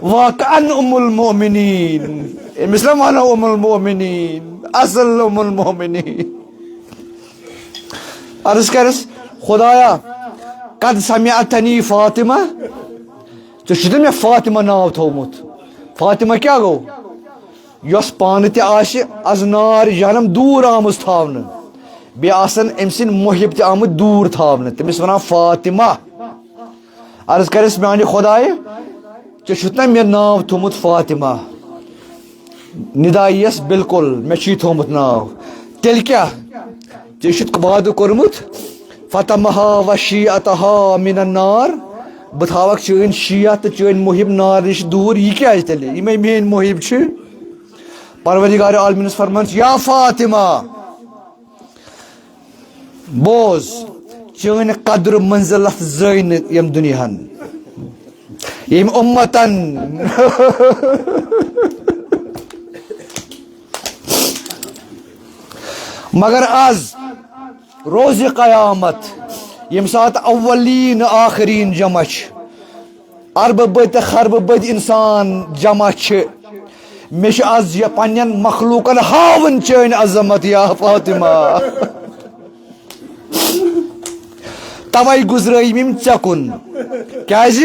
واقعاً ام المؤمنین أمِس نہ ونو ام المؤمنین اصل ام المؤمنین عرض کرس خدایا قد سمعتنی فاطمہ ژےٚ چھُتھ مےٚ فاطمہ ناو تھومُت فاطمہ کیاہ گوٚو یۄس پانہٕ تہِ آسہِ از نار جہنم دوٗر آمٕژ تھاونہٕ بیٚیہِ آسن أمۍ سٕنٛدۍ محب تہِ آمٕتۍ دوٗر تھاونہٕ تٔمِس وَنان فاطمہ عرض کرس میانہِ خۄدایہِ ژےٚ چھُتھ نہ مےٚ ناو تھومُت فاطمہ نِدایہِ یس بالکل مےٚ چھُے تھومُت ناو تیٚلہِ کیاہ ژےٚ چھُتھ وعدٕ کوٚرمُت فتمہا و شیعتہا من النار بہٕ تھاوکھ چٲنۍ شیعہ تہٕ چٲنۍ محب نار نِش دوٗر یہِ کیازِ تیٚلہِ یِمے میٲنۍ محب چھِ پروردگار عالمیٖنس فرمان یا فاطمہ بوز چٲنۍ قدر منزلت زٲے نہٕ ییٚمہِ دُنیاہن ییٚمہِ اُمتن مگر آز روزِ قیامت ییٚمہِ ساتہٕ اولین آخرین جمع چھِ اربہٕ بٔدۍ تہٕ خربہٕ بٔدۍ انسان جمع چھِ مےٚ چھُ آز یہِ پننٮ۪ن مخلوٗقن ہاوُن چٲنۍ عظمت یا فاطمہ توے گُزرٲیِم یِم ژےٚ کُن کیازِ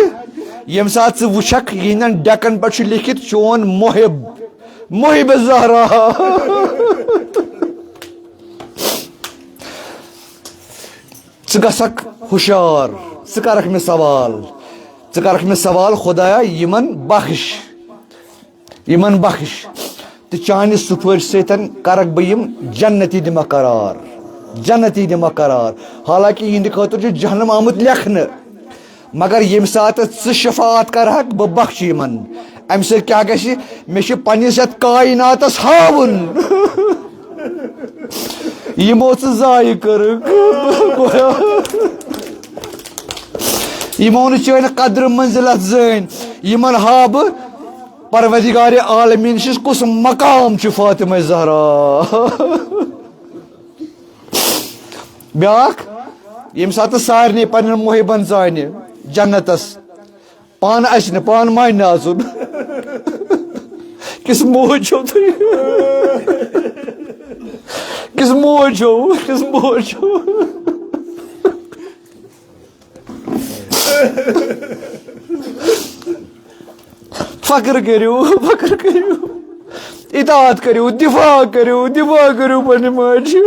ییٚمہِ ساتہٕ ژٕ وٕچھکھ یِہنٛدٮ۪ن ڈیکن پٮ۪ٹھ چھُ لیکھِتھ چون محب محب زہرا ژٕ گژھکھ ہُشار ژٕ کرکھ مےٚ سوال خۄدایا یِمن بخش تہٕ چانہِ سُفٲرِش سۭتۍ کرکھ بہٕ یِم جنتی دِمکھ قرار حالانکہ یِہنٛدِ خٲطرٕ چھُ جہنم آمُت لیکھنہٕ مگر ییٚمہِ ساتہٕ ژٕ شفاعت کرہکھ بہٕ بخشہٕ یِمن امہِ سۭتۍ کیاہ گژھِ مےٚ چھُ پننِس یتھ کایناتس ہاوُن یِمو ژٕ ضایہِ کٔرٕکھ یِمو نہٕ چٲنۍ قدر منزلت زٲنۍ یِمن ہاو بہٕ پروردگار عالمیٖن چھُس کُس مقام چھُ فاطمہ زہرا بیاکھ ییٚمہِ ساتہٕ سارنٕے پننٮ۪ن محبن ژانہِ جنتس پانہٕ اَسہِ نہٕ پانہٕ مانہِ نہٕ اژُن کِژھ موج چھو تُہۍ کِژھ موج چھو فخر کٔرِو اطاعت کٔرِو دفاع کٔرِو پننہِ ماجہِ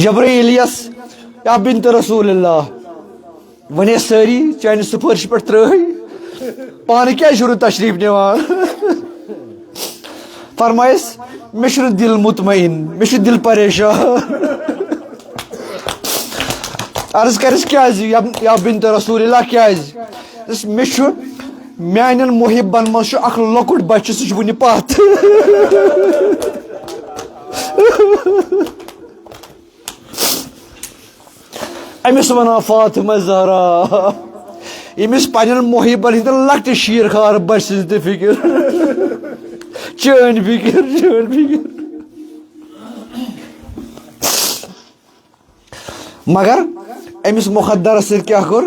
جبرائیل یس یا بنت رسول اللہ ونے سٲری چانہِ سُفٲرِش پٮ۪ٹھ ترٛٲے پانہٕ کیازِ چھُو نہٕ تشریٖف نِوان فرمایس مےٚ چھُنہٕ دِل مطمعین مےٚ چھُ دِل پریشان عرض کرس کیازِ یا بنت رسول اللہ کیازِ مےٚ چھُ میانٮ۪ن محبن منٛز چھُ اکھ لۄکُٹ بچہِ سُہ چھُ وُنہِ پتھ أمِس وَنان فاطمہ زہرا ییٚمِس پننٮ۪ن محبن ہٕنٛدٮ۪ن لۄکٹہِ شیٖر خار بچہِ سٕنٛز تہِ فِکر چٲنۍ فِکر مگر أمِس مُخدرس سۭتۍ کیاہ کوٚر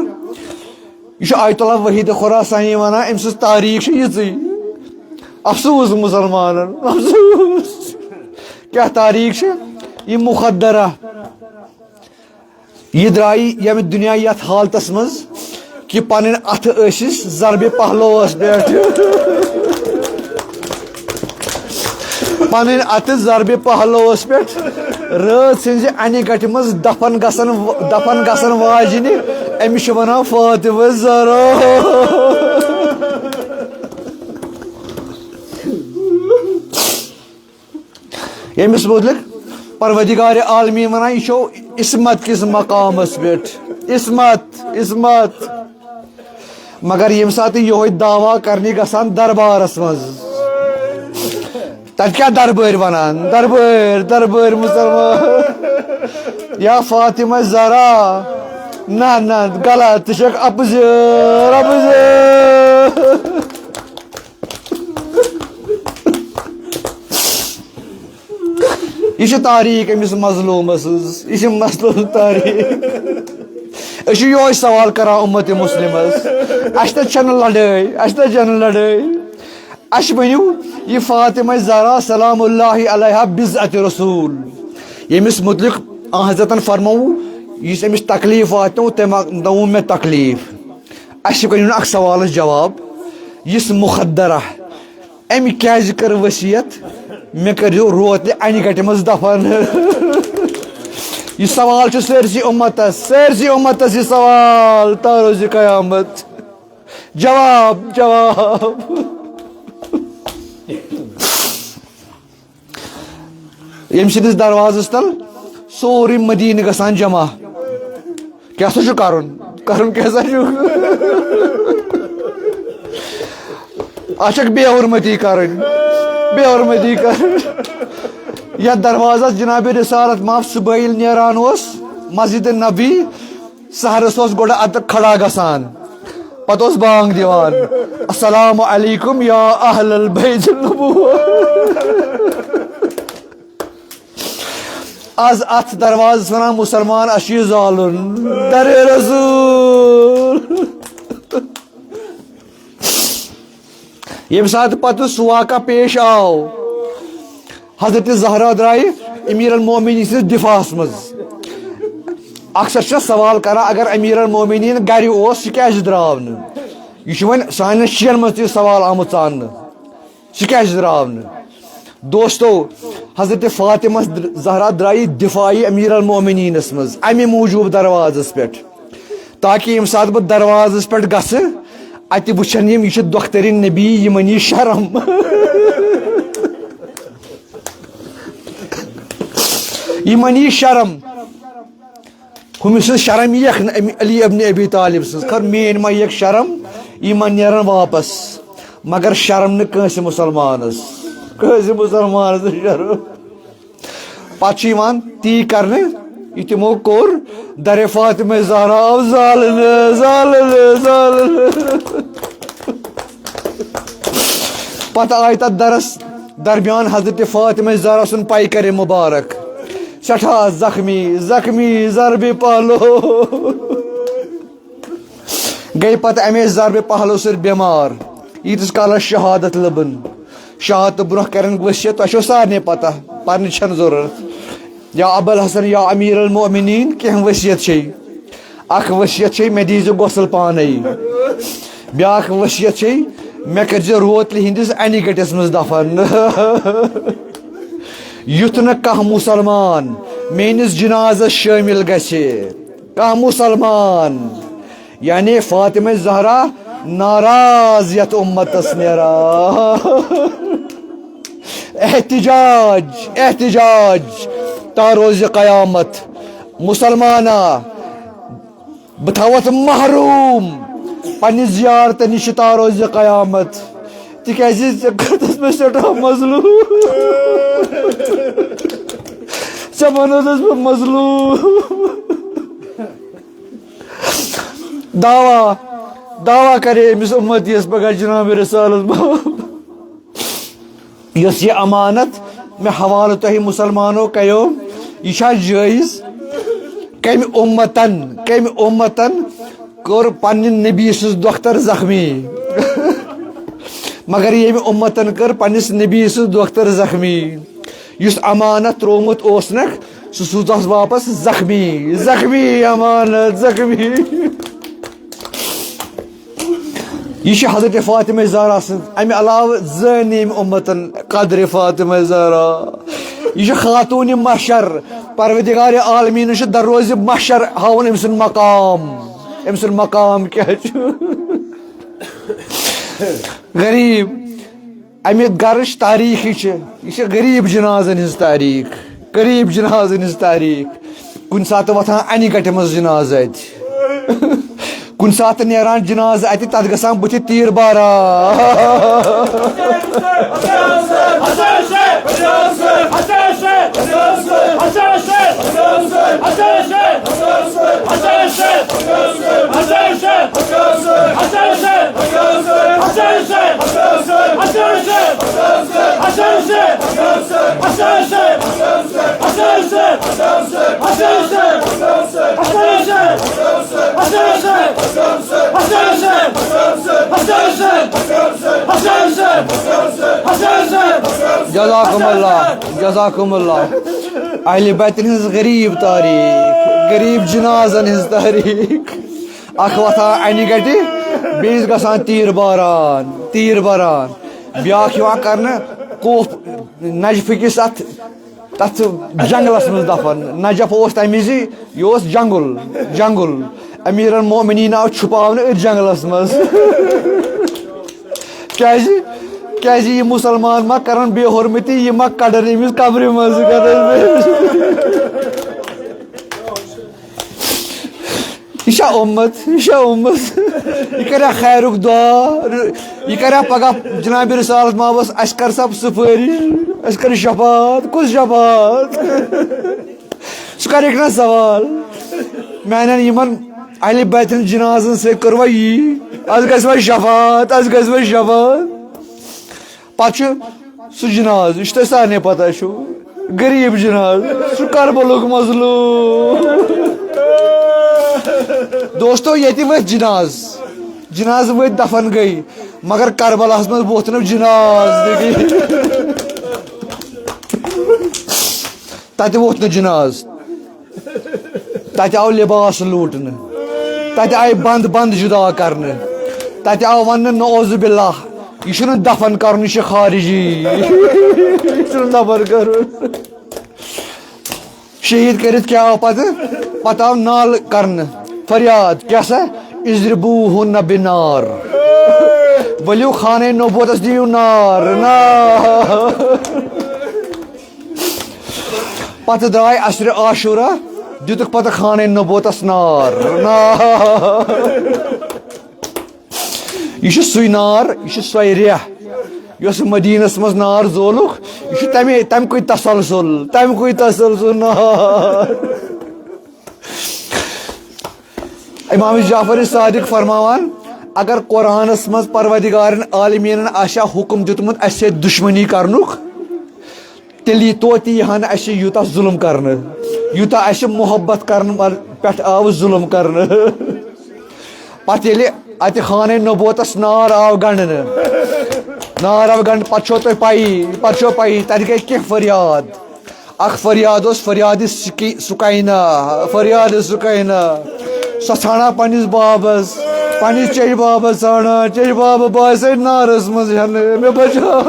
یہِ چھُ آیت اللہ وحیٖد خُراسانی ونان أمۍ سٕنٛز تاریٖخ چھِ یِژٕے افسوٗس مُسلمانن افسوٗس کیاہ تاریٖخ چھِ یہِ مُخدرہ یہِ درٛایہِ ییٚمہِ دُنیا یتھ حالتس منٛز کہ پنٕنۍ اتھٕ ٲسِس ضربِ پہلوس پٮ۪ٹھ پنٕنۍ اتھٕ ضربِ پہلوس پٮ۪ٹھ رٲژ سٕنزِ انہِ گٹہِ منٛز دفن گژھن واجنہِ أمِس چھِ ونان فاطمہ زہرا ییٚمِس مُتعلق پروردگار عالمیٖن ونان یہِ چھو عصمت کِس مقامس پٮ۪ٹھ عصمت مگر ییٚمہِ ساتہٕ یِہوے دعوا کرنہِ گژھان دربارس منٛز تت کیا دربار ونان دربار مسلمان یا فاطمہ زہرا نہ غلط ژٕ چھکھ اپزر یہ تاریخ امس مظلومس یہ مظلوم تاریخ یہ سوال کران امت مسلمس اس لڑائی اس ونو یہ فاطمہ زہرا سلام اللہ علیہ بضعت رسول یمس متعلق حضرتن فرمو اس امس تکلیف واتو تم دو میں تکلیف اس ون اخ سوال جواب اس مخدرہ ام کیاز کر وصیت مے کریو روت انہ گٹہ مز دفن یہ سوال سرسی امتس یہ سوال تا روز قیامت جواب یم سندس دروازس تل سوری مدینہ گسان جمع کیا سا کرن کیسا اچھک بے حرمتی کرن یا دروازہ جناب رسالت ماف صبحیل نیران مسجد نبی سہرس گوڑا ات کھڑا گسان پتہ بانگ دیوان السلام علیکم یا اہل البیت النبوہ آز ات دروازہ ونان مسلمان اشی زالن در رسول یم سات پتہ سہ واقعہ پیش آو حضرت زہرا درائے امیر المومنین سندس دفاعس مز اکثر سوال کران اگر امیر المومنین گھر سہ کیاز درٛاو نہٕ یہ ون سان شین مز تہ سوال آمت ژاننہٕ سہ کیاز درٛاو نہٕ دوستو حضرت فاطمہ زہرا درائے دفاعی امیر المومنینس مز امہ موجوب دروازس پہ تاکہ یم سات بہ دروازس پہ گھس اتہ وچھن یم یہ دختر نبی یمن یہ شرم یمن یہ شرم ہمس شرم یک علی ابن ابی طالب سن کر مین ما یک شرم یمن نیرن واپس مگر شرم نہ کنس مسلمانس شرم پتہ تی کرنے یہ تمو کور در فاطمہ زہرا آو زالن پتہ آئی تر درس درمیان حضرت فاطمہ زہرا سن پیکر مبارک سٹھا زخمی ضرب پہلو گئی پتہ امے ضرب پہلو سر بیمار یتس کالس شہادت لبن شہادت برہ کرن وصیت تہ سارے پتہ پرن چھن ضرورت یا ابو الحسن یا امیر المومنین کی وصیت اخ وصیت مے دیز غسل پانے بیاکھ وصیت مے کرز روتل ہندس انہ گٹس مز دفن یُتھ نہ کانٛہہ مسلمان میٲنِس جنازس شٲمِل گژھِ کانٛہہ مسلمان یعنی فاطمہ زہرا ناراض یتھ امتس نیرا احتجاج تا روز قیامت مسلمانہ بہ تھوت محروم پنہ زیارت نش تا روز قیامت تکیازِ ژےٚ کٔرتھس مےٚ سٮ۪ٹھاہ مظلوم ژےٚ بنووتھس بہٕ مظلوم دعویٰ کرے أمِس اُمتیس پگاہ جناب رسالت یۄس یہِ امانت مےٚ حوالہٕ تۄہہِ مسلمانو کریو یہِ چھا جٲیز کمہِ اُمتن کوٚر پننہِ نبی سٕنٛز دۄختر زخمی مگر ییٚمہِ اُمتن کٔر پننِس نبی سٕنٛز دۄختر زخمی یُس امانت تروومُت اوسنکھ سُہ سوٗزہس واپس زخمی امانت زخمی یہ حضرت فاطمہ زہرا سن امہ علاوہ زٲنۍ ییٚمہِ اُمتن قدرِ فاطمہ زہرا یہ خاتون محشر پروردگار عالمین دروازِ محشر ہاون أمۍ سُنٛد مقام کیا غریب امہ گرچ تاریخ یہ غریب جنازن ہز تاریخ کن سات وتھان انہ گٹہ مز جناز ات کن سات نیران جناز ات تت گژھان بتھ تیر بارا جزاکم اللہ اہل بیتن ہز غریب تاریخ غریب جنازن ہز تاریخ اخ وتھا انہ گٹہ بیس گژھان تیر باران بیاکھ یوان کرنہ کوف نجف کس تتھ جنگلس مز دفن نجف اوس تمہ زی یہ جنگل امیر المومنین آو چھپاونہ ات جنگلس مز کیازِ یہ مسلمان ما کرن بے حرمتی یہ ما کڑن امس قبر مز یہ امت یہ کرا خیرک دعا یہ کرا پگہ جناب رسالت مابس اس کر سب سفارش اس کر شفاعت کس شفاعت سہ کر نا سوال میانن یمن اہل بیتن جنازن سے کروا یہ از گژھوا شفاعت پتہ سہ جناز یہ تہ سارے پتہ غریب جناز سہ کربلک مظلوم دوستو یہ وت جناز وت دفن گئی مگر کربلاس مز ووت نہ جناز تتہ ووت نہ جناز تتہ آو لباس لوٹنہ تتہ آئی بند جدا کرنے تتہ آو ون نعوذ باللہ یہ دفن کرن یہ خارجی یہ دفن کرن شہید کرت کیا آو پتہ آو نال کرن فریاد کیا سا اضربوہن بنار ولیو خانہ نبوتس دیو نار پتہ درائے عشر عاشورہ دتک پتہ خانہ نبوتس نار یہ سوی نار یہ سوی ریح یس مدینس مز نار زولک یہ تم کوئی تسلسل نار امام جعفر صادق فرماوان اگر قرآنس مز پروردگارن عالمین آشا حکم دیتمت اس سے دشمنی کرنک تیلی توتی یہاں اس یوتا ظلم کرنے یوتا اس محبت کرنے پہ آو ظلم کرنے پتہ ییٚلہِ اتہ خانہ نبوتس نار آو گنڈنے پتہ چھو تہ پائی تتہ گئی کی فریاد اخ فریاد فریاد سکینہ سہ ژھانڈان پنس بابس پنس چچ بابس ژھانڈان چچ باب باسے نارس مز مے بچا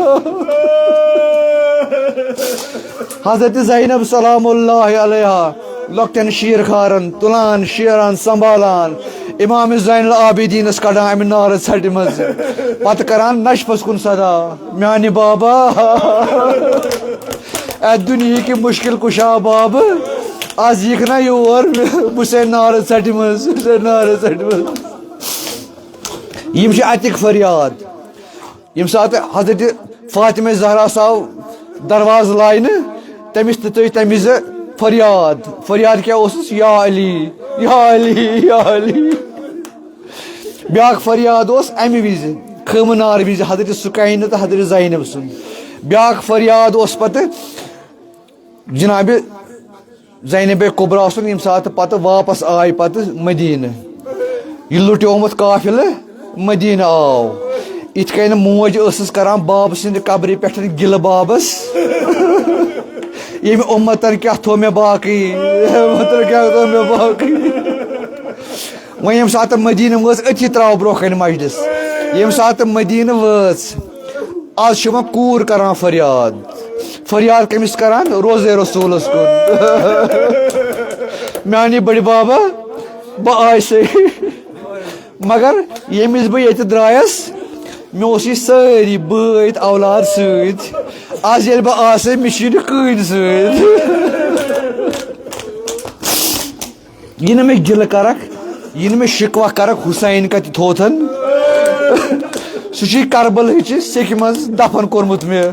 حضرت زینب سلام اللہ علیہ لۄکٹٮ۪ن شیر کھارن تلان شیران سنبھالان امام زین العابدینس کڑان امہ نار ژھٹہ مز پتہ کران نشفس کن صدا میانہ بابا اے دنیا کی مشکل کشا باب آج یِکھ نا یور بہ نار ژھٹہ مز یم چھ اتک فریاد یم سات حضرت فاطمہ زہرا آو درواز لائنہ تمس تہ تمس فریاد کیا یا علی بیاکھ فریاد امہ وز خیمہ نار وز حضرت سکینہ تو حضرت زینب سن بیاکھ فریاد پتہ جناب زینب کبرا سن یم سات پتہ واپس آئی پتہ مدینہ یہ لٹیومت قافلہ مدینہ آو ات کن موج ٲسٕس کران باب سند قبر پہ گل بابس یم امتن کیا تھو مے باقی وۄنۍ یم سات مدینہ وٲژ أتھی تراو برونٛہہ کن مجلس یم سات مدینہ وٲژ آز چھُ وۄنۍ کوٗر کران فریاد کٔمِس کران روزے رسولس کُن میانہِ بٔڑِ بابا بہٕ آیسے مگر ییٚمِس بہٕ ییٚتہِ درٛایس مےٚ اوس یہِ سٲری بٲتۍ اولاد سۭتۍ آز ییٚلہِ بہٕ آسے مےٚ چھِ نہٕ کٕہٕنۍ سۭتۍ یہِ نہٕ مےٚ گِلہٕ کرکھ یہِ نہٕ مےٚ شِکوا کرکھ حُسین کتہِ تھوتھن سُہ چھُے کربلہٕچہِ سیٚکہِ منٛز دفن کوٚرمُت مےٚ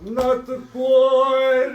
Not the boy,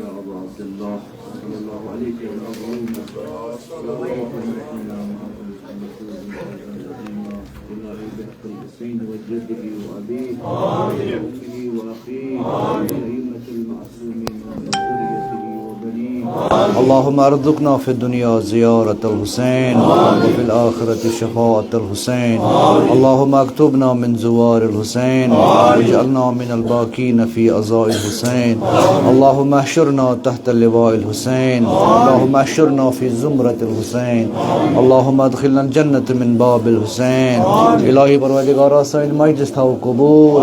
يا أبا عبد الله صلى الله عليك يا اللهم إلهي بحق الحسين وجده وأبيه وأمه وأخيه وأئمة المعصومين ومن ذريته وبنيه. اللهم ارزقنا في الدنيا زيارة الحسين وفي الآخرة شفاعة الحسين. اللهم اكتبنا من زوار الحسين واجعلنا من الباكين في عزاء الحسين. اللهم احشرنا تحت لواء الحسين. اللهم احشرنا في زمرة الحسين. اللهم ادخلنا الجنة من باب الحسين. الہی پروردگارا سائن مجلس تھاو قبول.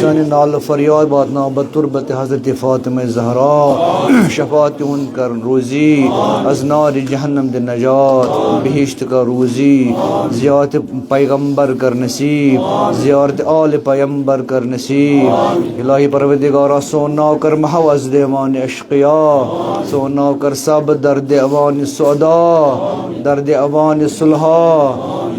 سائن نال فریاد باتنا بتربت حضرت فاطمہ زہرا شفاعت ان کر روزی از نار جہنم دے نجات بہشت کا روزی زیارت پیغمبر کر نصیب زیارت آل پیغمبر کر نصیب. الہی پروردگارا سونا کر محوز دیوان اشقیاء سونا کر سب درد اوان سعدا درد اوان صلحا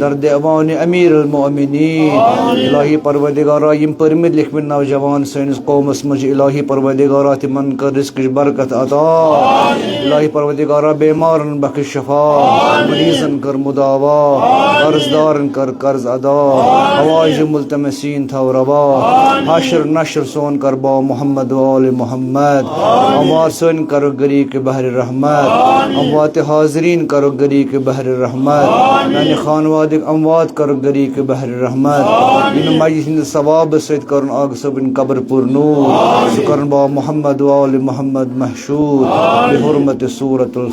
درد اوان امیر المؤمنین. الہی پروردگارا یم پرمد لکھمن نوجوان سینس قومس مجھ الہی پروردگارا تمن کر رزق برکت عطا. الہی پروردگارا بیمارن بخش شفا مریضن کر مداوا قرضدارن کر قرض ادا حوائج ملتمسین تھا روا. حشر نشر سون کر با محمد و آل محمد. اموات سون کرو گری کے بحر رحمت. اموات حاضرین کرو گری کے بحر رحمت. یعنی خانواد اموات کرو گری کے بحر رحمت. ان مجلس ہند ثواب سید کرن آگ سبن قبر پر نور سکرن با محمد و آل محمد محشور بحرمت سورة